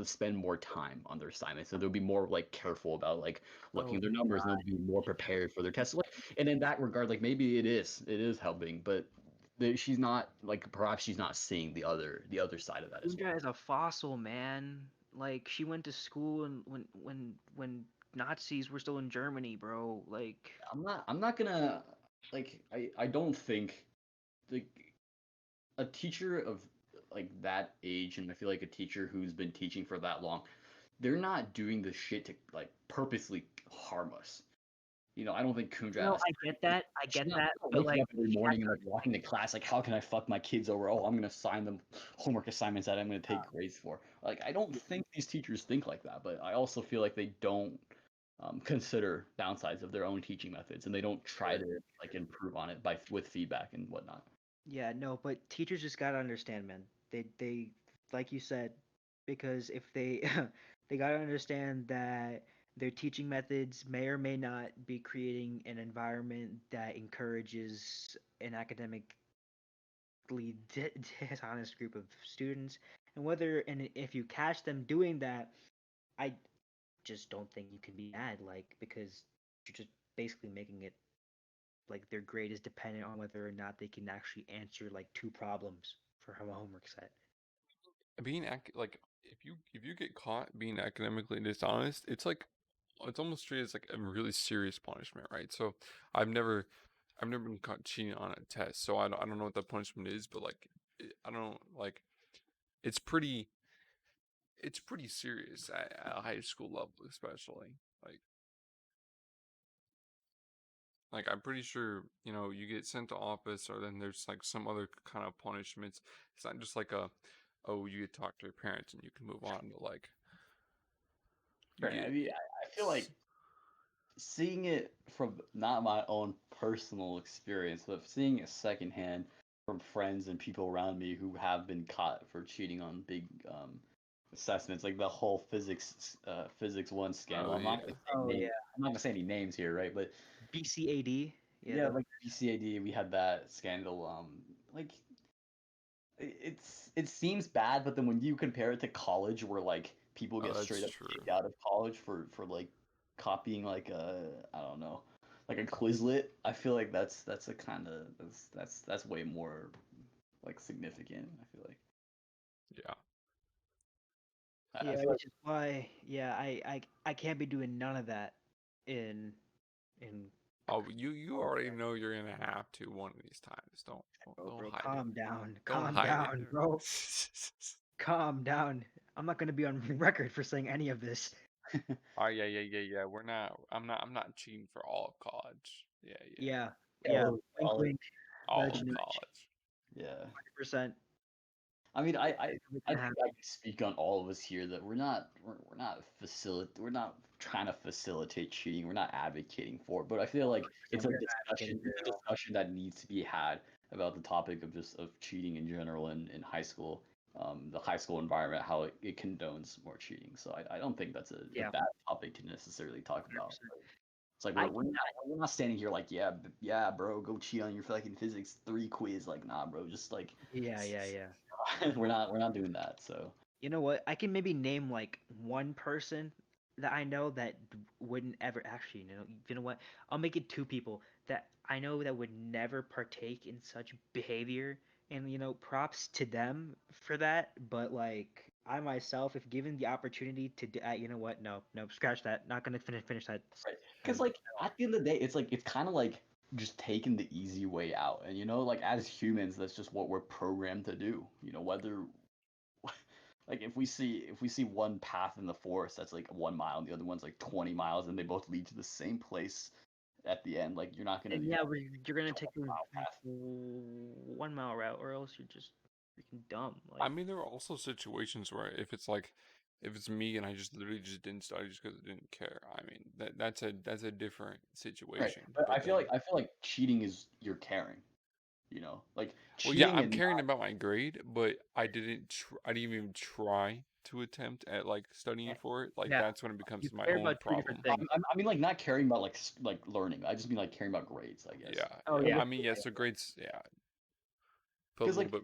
spend more time on their assignments. So they'll be more like careful about like looking Oh at their numbers and they'll be more prepared for their tests. Like, and in that regard, like maybe it is helping, but she's not like perhaps she's not seeing the other side of that as well. Indra is a fossil, man. Like she went to school and when Nazis were still in Germany, bro. Like I'm not gonna like I don't think like a teacher of like that age, and I feel like a teacher who's been teaching for that long, they're not doing this shit to like purposely harm us. I don't think Kundra no, has. I get that. I She's get not that. But waking like up every she has morning and like walking to class like, how can I fuck my kids over? Oh, I'm gonna assign them homework assignments that I'm gonna take grades for. Like, I don't to think these teachers think like that, but I also feel like they don't consider downsides of their own teaching methods, and they don't try to like improve on it with feedback and whatnot. yeah, no, but teachers just gotta understand, man. They like you said, because if they they gotta understand that their teaching methods may or may not be creating an environment that encourages an academically dishonest group of students, and if you catch them doing that, I just don't think you can be mad, like, because you're just basically making it like their grade is dependent on whether or not they can actually answer like two problems for a homework set. Being like if you get caught being academically dishonest, it's almost treated as like a really serious punishment, right? So I've never I've never been caught cheating on a test, so I don't know what the punishment is, but like I don't like it's pretty it's pretty serious at a high school level, especially like I'm pretty sure you get sent to office, or then there's like some other kind of punishments. It's not just like a oh you get to talk to your parents and you can move on to like you Right. I get mean, I feel like seeing it from not my own personal experience, but seeing it secondhand from friends and people around me who have been caught for cheating on big assessments, like the whole physics one scandal. oh yeah. Oh yeah, I'm not gonna say any names here, right? But BCAD. Yeah, yeah, the like BCAD, we had that scandal. Like it seems bad, but then when you compare it to college, where like people Oh, get that's straight up true. kicked out of college for like copying like a I don't know like a Quizlet, I feel like that's a kind of that's way more like significant. I feel like Yeah. I Yeah, feel like which is why, yeah, I can't be doing none of that in Oh, you already know you're gonna have to one of these times. Don't bro, hide it. calm down. Don't Calm hide it. down, bro. Calm down. I'm not gonna be on record for saying any of this. Oh yeah. I'm not cheating for all of college. Yeah. Yeah, yeah, yeah. well, Wink, college, wink. All Nudge, of nudge. college. yeah. 100%. I mean, I It's gonna think I can speak on all of us here that we're not trying to facilitate cheating. We're not advocating for it, but I feel like it's a We're not discussion. advocating It's a for it. discussion that needs to be had about the topic of just of cheating in general in high school. The high school environment, how it condones more cheating. So I don't think that's a Yeah, bad topic to necessarily talk about. 100%. It's like I we're not standing here like yeah bro, go cheat on your fucking physics 3 quiz, like nah bro, just like yeah. we're not doing that. So You know what? I can maybe name like one person that I know that wouldn't ever actually, you know what? I'll make it two people that I know that would never partake in such behavior, and props to them for that. But like I myself, if given the opportunity to do, you know what? No, no, scratch that. Not gonna finish that right, because sentence. like at the end of the day, it's kind of like just taking the easy way out, and like as humans, that's just what we're programmed to do. Whether like if we see one path in the forest that's like 1 mile and the other one's like 20 miles and they both lead to the same place at the end, like you're not gonna And go yeah, you're gonna the take the 1 mile path. 1 mile route, or else you're just freaking dumb. I Like, mean, there are also situations where if it's me and I just literally just didn't study just because I didn't care. I mean, that's a different Right, situation. but But then, I feel like cheating is you're caring. Like well, yeah, cheating I'm and caring about my grade, but I didn't even try to attempt at like studying for it. Like yeah, that's when it you becomes my care own about two different problem. things. I mean like not caring about like like learning. I just mean like caring about grades, I guess. Yeah, Oh yeah. yeah, I mean, yes, so grades, yeah, put a Because little like bit.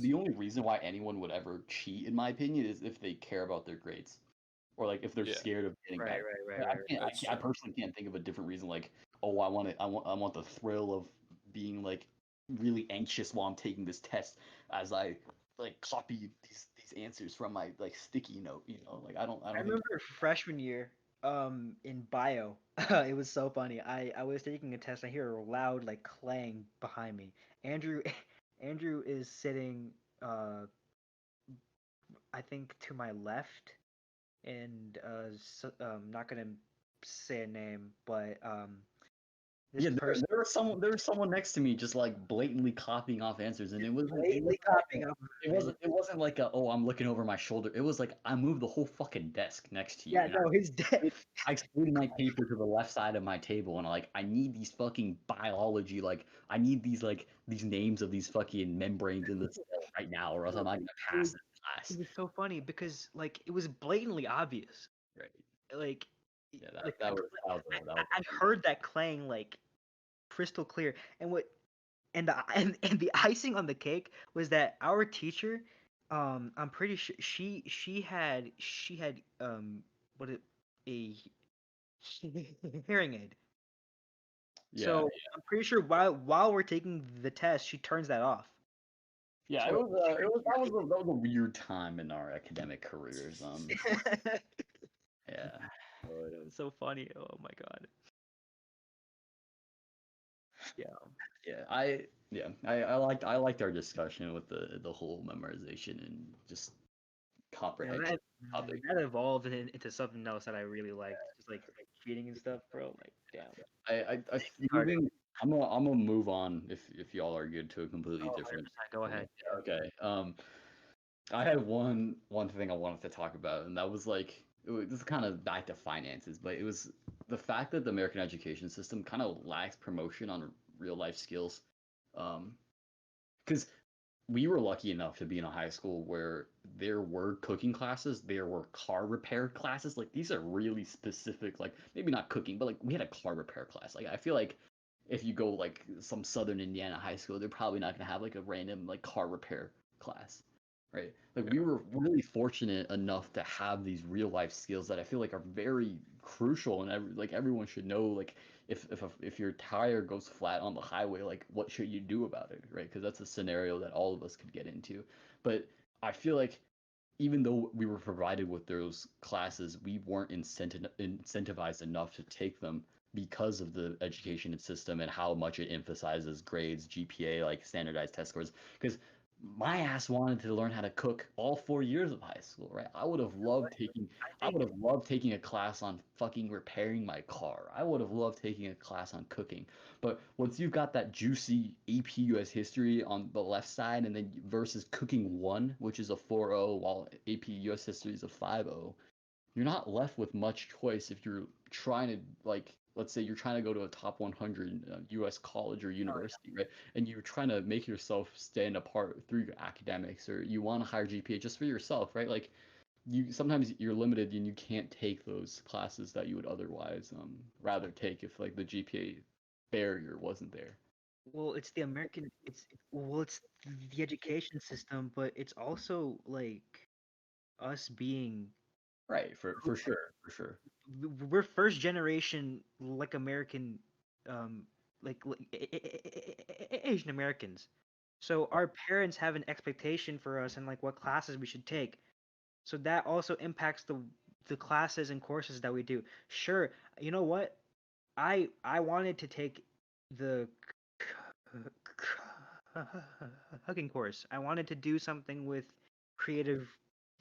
the only reason why anyone would ever cheat, in my opinion, is if they care about their grades, or like if they're Yeah, scared of getting right, bad. right, right, But right. that's I true. personally can't think of a different reason. Like, oh, I want the thrill of being like really anxious while I'm taking this test as I like copy these answers from my like sticky note. Like I I don't think. remember freshman year, in bio, it was so funny. I was taking a test. I hear a loud like clang behind me. Andrew, Andrew is sitting, I think to my left, and not gonna say a name, but this Yeah, person there was someone next to me just like blatantly copying off answers, and blatantly copying up. it wasn't like a, oh, I'm looking over my shoulder. It was like I moved the whole fucking desk next to you, Yeah, and no, he's dead. I extended my paper to the left side of my table, and I need these fucking biology, like I need these names of these fucking membranes in the cell right now, or else I'm not gonna It was pass this it class. was so funny because like it was blatantly obvious. Right? Like, Yeah, like I heard that clang like crystal clear. And what and the and the icing on the cake was that our teacher, I'm pretty sure she had what it a hearing aid. yeah, So I'm pretty sure while we're taking the test, she turns that off. yeah. So That was a weird time in our academic careers. Yeah. Oh, that was so funny. Oh my god. Yeah. I liked our discussion with the whole memorization and just Yeah, comprehension topic. that evolved into something else that I really liked, just like cheating and stuff, bro. Like, damn. I Harder. moving. I'm gonna move on if y'all are good to a completely Oh, different. 100%. Go ahead. Okay. I had one thing I wanted to talk about, and that was like this is kind of back to finances, but it was the fact that the American education system kind of lacks promotion on real life skills. Because we were lucky enough to be in a high school where there were cooking classes, there were car repair classes. Like these are really specific, like maybe not cooking, but like we had a car repair class. Like I feel like if you go like some southern Indiana high school, they're probably not gonna have like a random like car repair class. Right? Like we Yeah. were really fortunate enough to have these real life skills that I feel like are very crucial and like everyone should know like if your tire goes flat on the highway, like what should you do about it, right? Because that's a scenario that all of us could get into. But I feel like even though we were provided with those classes, we weren't incentivized enough to take them because of the education system and how much it emphasizes grades, GPA, like standardized test scores. Because my ass wanted to learn how to cook all 4 years of high school, right? I would have loved taking I I think would have loved taking a class on fucking repairing my car. I would have loved taking a class on cooking. But once you've got that juicy AP US history on the left side and then versus cooking 1, which is a 4.0 while AP US history is a 5.0, you're not left with much choice if you're trying to, like, let's say you're trying to go to a top 100 US college or university, right? And you're trying to make yourself stand apart through your academics, or you want a higher GPA just for yourself, right? Like, you sometimes you're limited and you can't take those classes that you would otherwise rather take if like the GPA barrier wasn't there. well, it's the American. It's the education system, but it's also like us being Right, for sure, for sure. we're first generation like American, um, Asian Americans. So our parents have an expectation for us and like what classes we should take. So that also impacts the classes and courses that we do. Sure, you know what? I wanted to take the cooking course. I wanted to do something with creative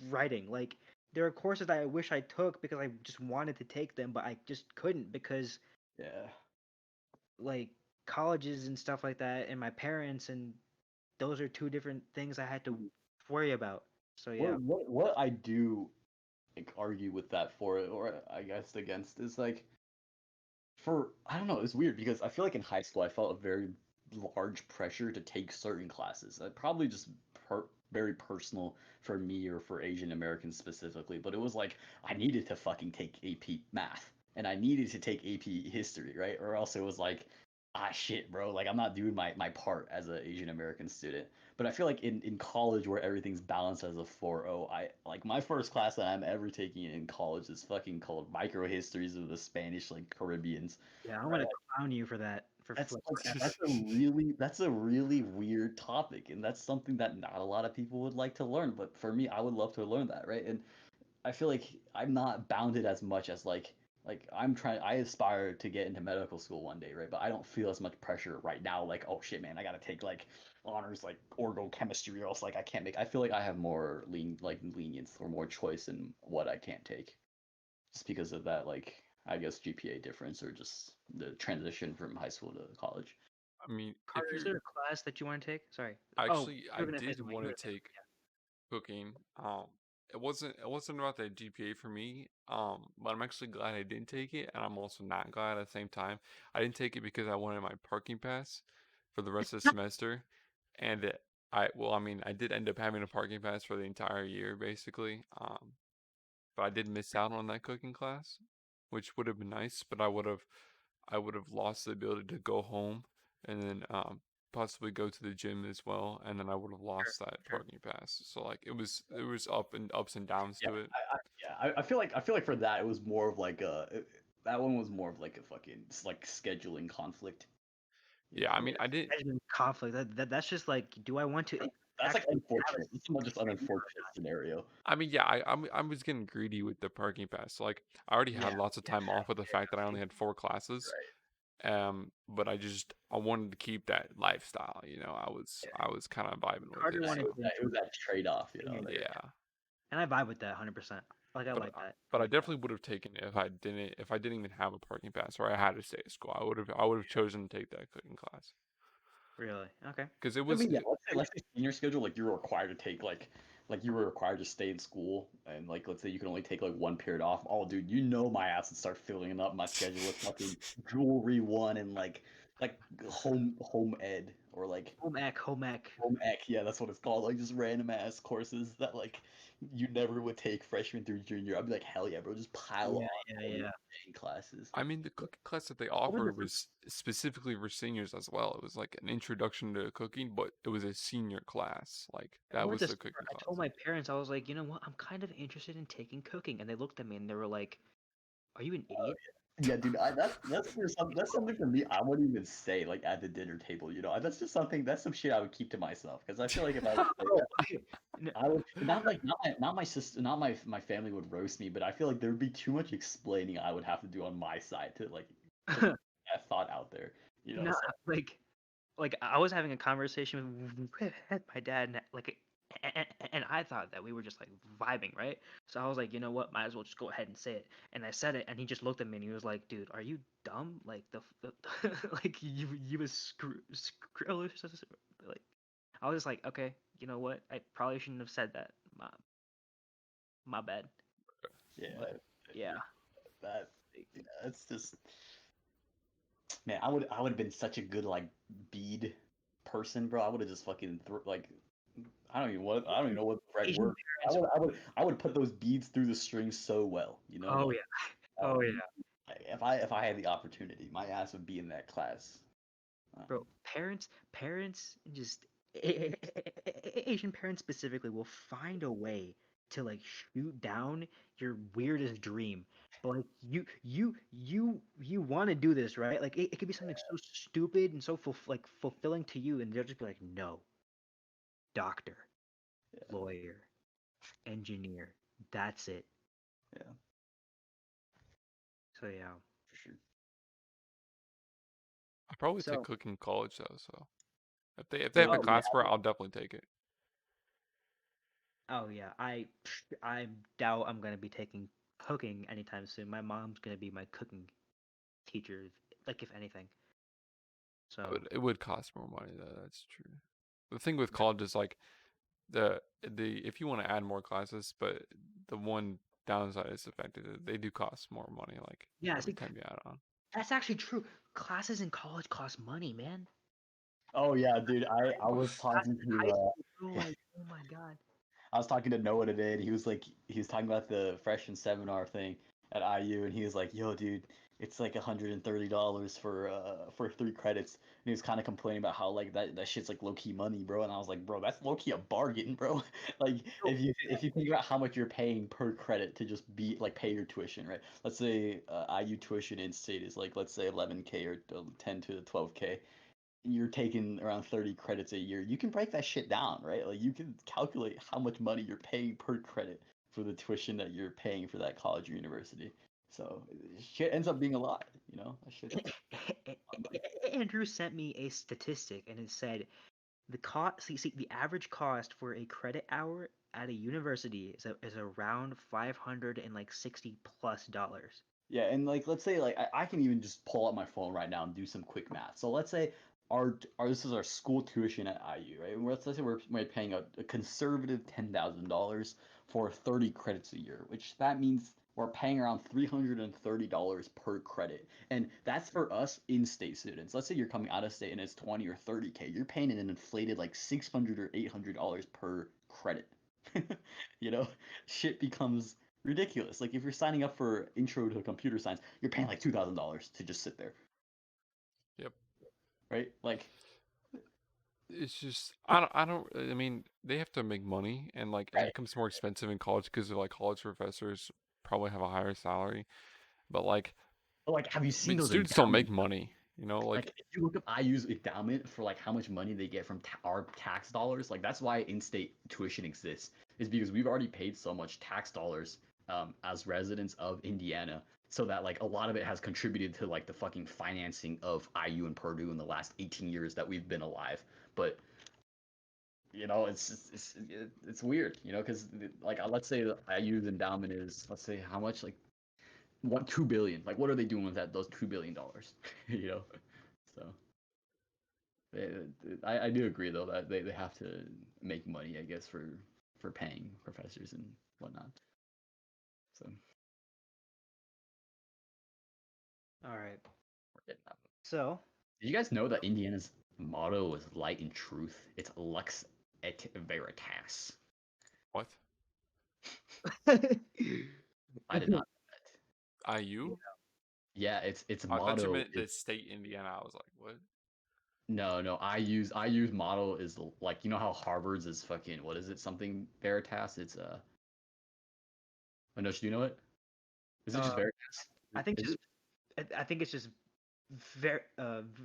writing. Like there are courses that I wish I took because I just wanted to take them, but I just couldn't because Yeah. like colleges and stuff like that and my parents, and those are two different things I had to worry about. So yeah. What I do like argue with that for it, or I guess against, is like, for I don't know, it's weird because I feel like in high school I felt a very large pressure to take certain classes. Probably just very personal for me or for Asian Americans specifically, but it was like I needed to fucking take AP math and I needed to take AP history, right? Or else it was like, ah shit, bro, like I'm not doing my part as an Asian American student. But I feel like in college where everything's balanced as a 4.0, I like my first class that I'm ever taking in college is fucking called Micro Histories of the Spanish like Caribbeans. Yeah, I'm Right? gonna clown you for that. For That's flip. like that's a really weird topic, and that's something that not a lot of people would like to learn. But for me, I would love to learn that, right? And I feel like I'm not bounded as much as like I aspire to get into medical school one day, right? But I don't feel as much pressure right now, like, oh shit, man, I gotta take like honors like orgochemistry or else like I can't make. I feel like I have more lenience or more choice in what I can't take, just because of that, like, I guess GPA difference or just the transition from high school to college. I mean, if Carter, is you're there a class that you want to take? Sorry. Oh, actually, you I were gonna say did something. want You to were gonna say take cooking. It wasn't about the GPA for me. But I'm actually glad I didn't take it, and I'm also not glad at the same time. I didn't take it because I wanted my parking pass for the rest of the semester, and well, I mean, I did end up having a parking pass for the entire year, basically. But I did miss out on that cooking class, which would have been nice, but I would have lost the ability to go home and then possibly go to the gym as well, and then I would have lost that sure. parking pass. So like it was ups and downs Yeah, to it. I feel like for that it was more of like that one was more of like a fucking like scheduling conflict. You Yeah, I know, mean I didn't. Scheduling conflict. That's just like, do I want to that's like actually have a unfortunate. It's not just an schedule or unfortunate scenario. I mean, yeah, I was getting greedy with the parking pass. So, like I already Yeah, had lots of yeah, time off with the fact that I okay. only had 4 classes. right. But I wanted to keep that lifestyle. I was Yeah. I was kind of vibing with Carter it. Yeah, wanted So to it was that trade off, enjoy there. it. yeah. And I vibe with that 100%. Like I But like that. but I definitely would have taken it if I didn't even have a parking pass or I had to stay at school. I would have chosen to take that cooking class Really? Okay. because it I was mean, yeah, let's say senior schedule, like you were required to take like you were required to stay in school, and like let's say you can only take like one period off. Oh, dude, my ass would start filling up my schedule with fucking jewelry one and like home ed or like Home ec, home ec. home ec. Yeah, that's what it's called. Like just random ass courses that like you never would take freshman through junior. I'd be like, hell yeah, bro, just pile Yeah, on yeah, all these yeah. dang classes. I mean the cooking class that they What was the offered was specifically for seniors as well. It was like an introduction to cooking, but it was a senior class. Like I that went was to the summer. cooking I told class. my parents, I was like, you know what? I'm kind of interested in taking cooking, and they looked at me and they were like, "Are you an idiot?" Yeah, dude, that's something for me. I wouldn't even say like at the dinner table. That's just something. That's some shit I would keep to myself because I feel like if I was like Bro, I would not my sister, not my family would roast me, but I feel like there would be too much explaining I would have to do on my side to put that thought out there. no, So like I was having a conversation with my dad, and and I thought that we were just like vibing, right? So I was like, you know what, might as well just go ahead and say it. And I said it, and he just looked at me and he was like, dude, are you dumb? Like the like you was screw like I was just like, okay, you know what, I probably shouldn't have said that. My bad. yeah, But yeah, that that's just man. I would have been such a good like bead person, bro. I would have just fucking I don't even know what the right Asian word. parents. I would put those beads through the strings so well, Oh like yeah, I oh would, yeah. if I had the opportunity, my ass would be in that class. Bro, parents just Asian parents specifically will find a way to like shoot down your weirdest dream. But like you want to do this, right? Like it could be something so stupid and so fulfilling to you, and they'll just be like, no, doctor, Yeah, lawyer, engineer. That's it. yeah, So yeah. for sure. I probably take So cooking in college though. So if they have yeah. a Oh yeah, class for it, I'll definitely take it. Oh yeah. I doubt I'm gonna be taking cooking anytime soon. My mom's gonna be my cooking teacher, like if anything. So It would cost more money though. That's true. The thing with college is like the if you want to add more classes, but the one downside is the fact that they do cost more money. Like yeah, every see, time you add on. that's actually true. Classes in college cost money, man. oh yeah, dude. I was Classes talking in to high school, bro, like, oh my god. I was talking to Noah today, and he was talking about the freshman seminar thing at IU, and he was like, "Yo, dude, it's like $130 for 3 credits." And he was kind of complaining about how like that shit's like low key money, bro. And I was like, "Bro, that's low key a bargain, bro." Like Yo, if you think about how much you're paying per credit to just be like pay your tuition, right? Let's say IU tuition in state is like let's say 11K or 10 to 12K, you're taking around 30 credits a year, you can break that shit down, right? Like you can calculate how much money you're paying per credit for the tuition that you're paying for that college or university. So shit ends up being a lot, That shit's Andrew sent me a statistic, and it said the cost. See, the average cost for a credit hour at a university is around 560 plus dollars. yeah, and like let's say like I can even just pull up my phone right now and do some quick math. So let's say our this is our school tuition at IU, right? And let's say we're paying a conservative $10,000 for 30 credits a year, which that means we're paying around $330 per credit. And that's for us in-state students. Let's say you're coming out of state and it's 20 or 30K. You're paying an inflated like $600 or $800 per credit. Shit becomes ridiculous. Like if you're signing up for intro to computer science, you're paying like $2,000 to just sit there, Yep. right? Like, It's just I mean they have to make money and like it right. becomes more expensive in college because like college professors probably have a higher salary, but like But like, have you I seen mean those students don't endowments? make money, like Like, if you look up IU's endowment for like how much money they get from our tax dollars, like that's why in-state tuition exists, is because we've already paid so much tax dollars as residents of Indiana, so that like a lot of it has contributed to like the fucking financing of IU and Purdue in the last 18 years that we've been alive. But it's weird, because like let's say the IU's endowment is let's say how much like 2 billion. Like what are they doing with those $2 billion? you know, so I do agree though that they have to make money, I guess, for paying professors and whatnot. So All right. we're getting that. So Did you guys know that Indiana's motto is light and truth? It's Lux et Veritas. what? I did not. IU? Yeah, its I thought you motto meant the state Indiana. I was like, what? no. I use model is like how Harvard's is fucking what is it something Veritas? It's Anosh, do you know it? Is it just uh, Veritas? I think Is just it? I think it's just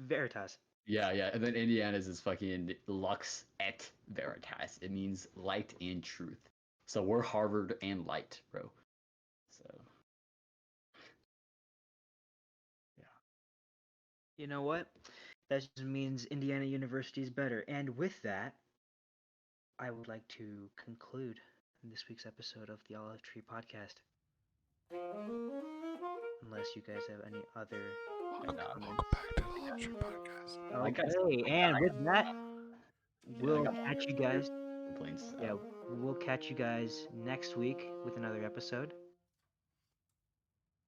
Veritas. Yeah, yeah. And then Indiana's is fucking Lux et Veritas. It means light and truth. So we're Harvard and light, bro. So You know what? That just means Indiana University is better. And with that, I would like to conclude this week's episode of the Olive Tree Podcast. Unless you guys have any other Welcome comments. back to the Lecture Podcast. Like I Okay, and with that, we'll got catch you guys. complaints. Yeah, we'll catch you guys next week with another episode.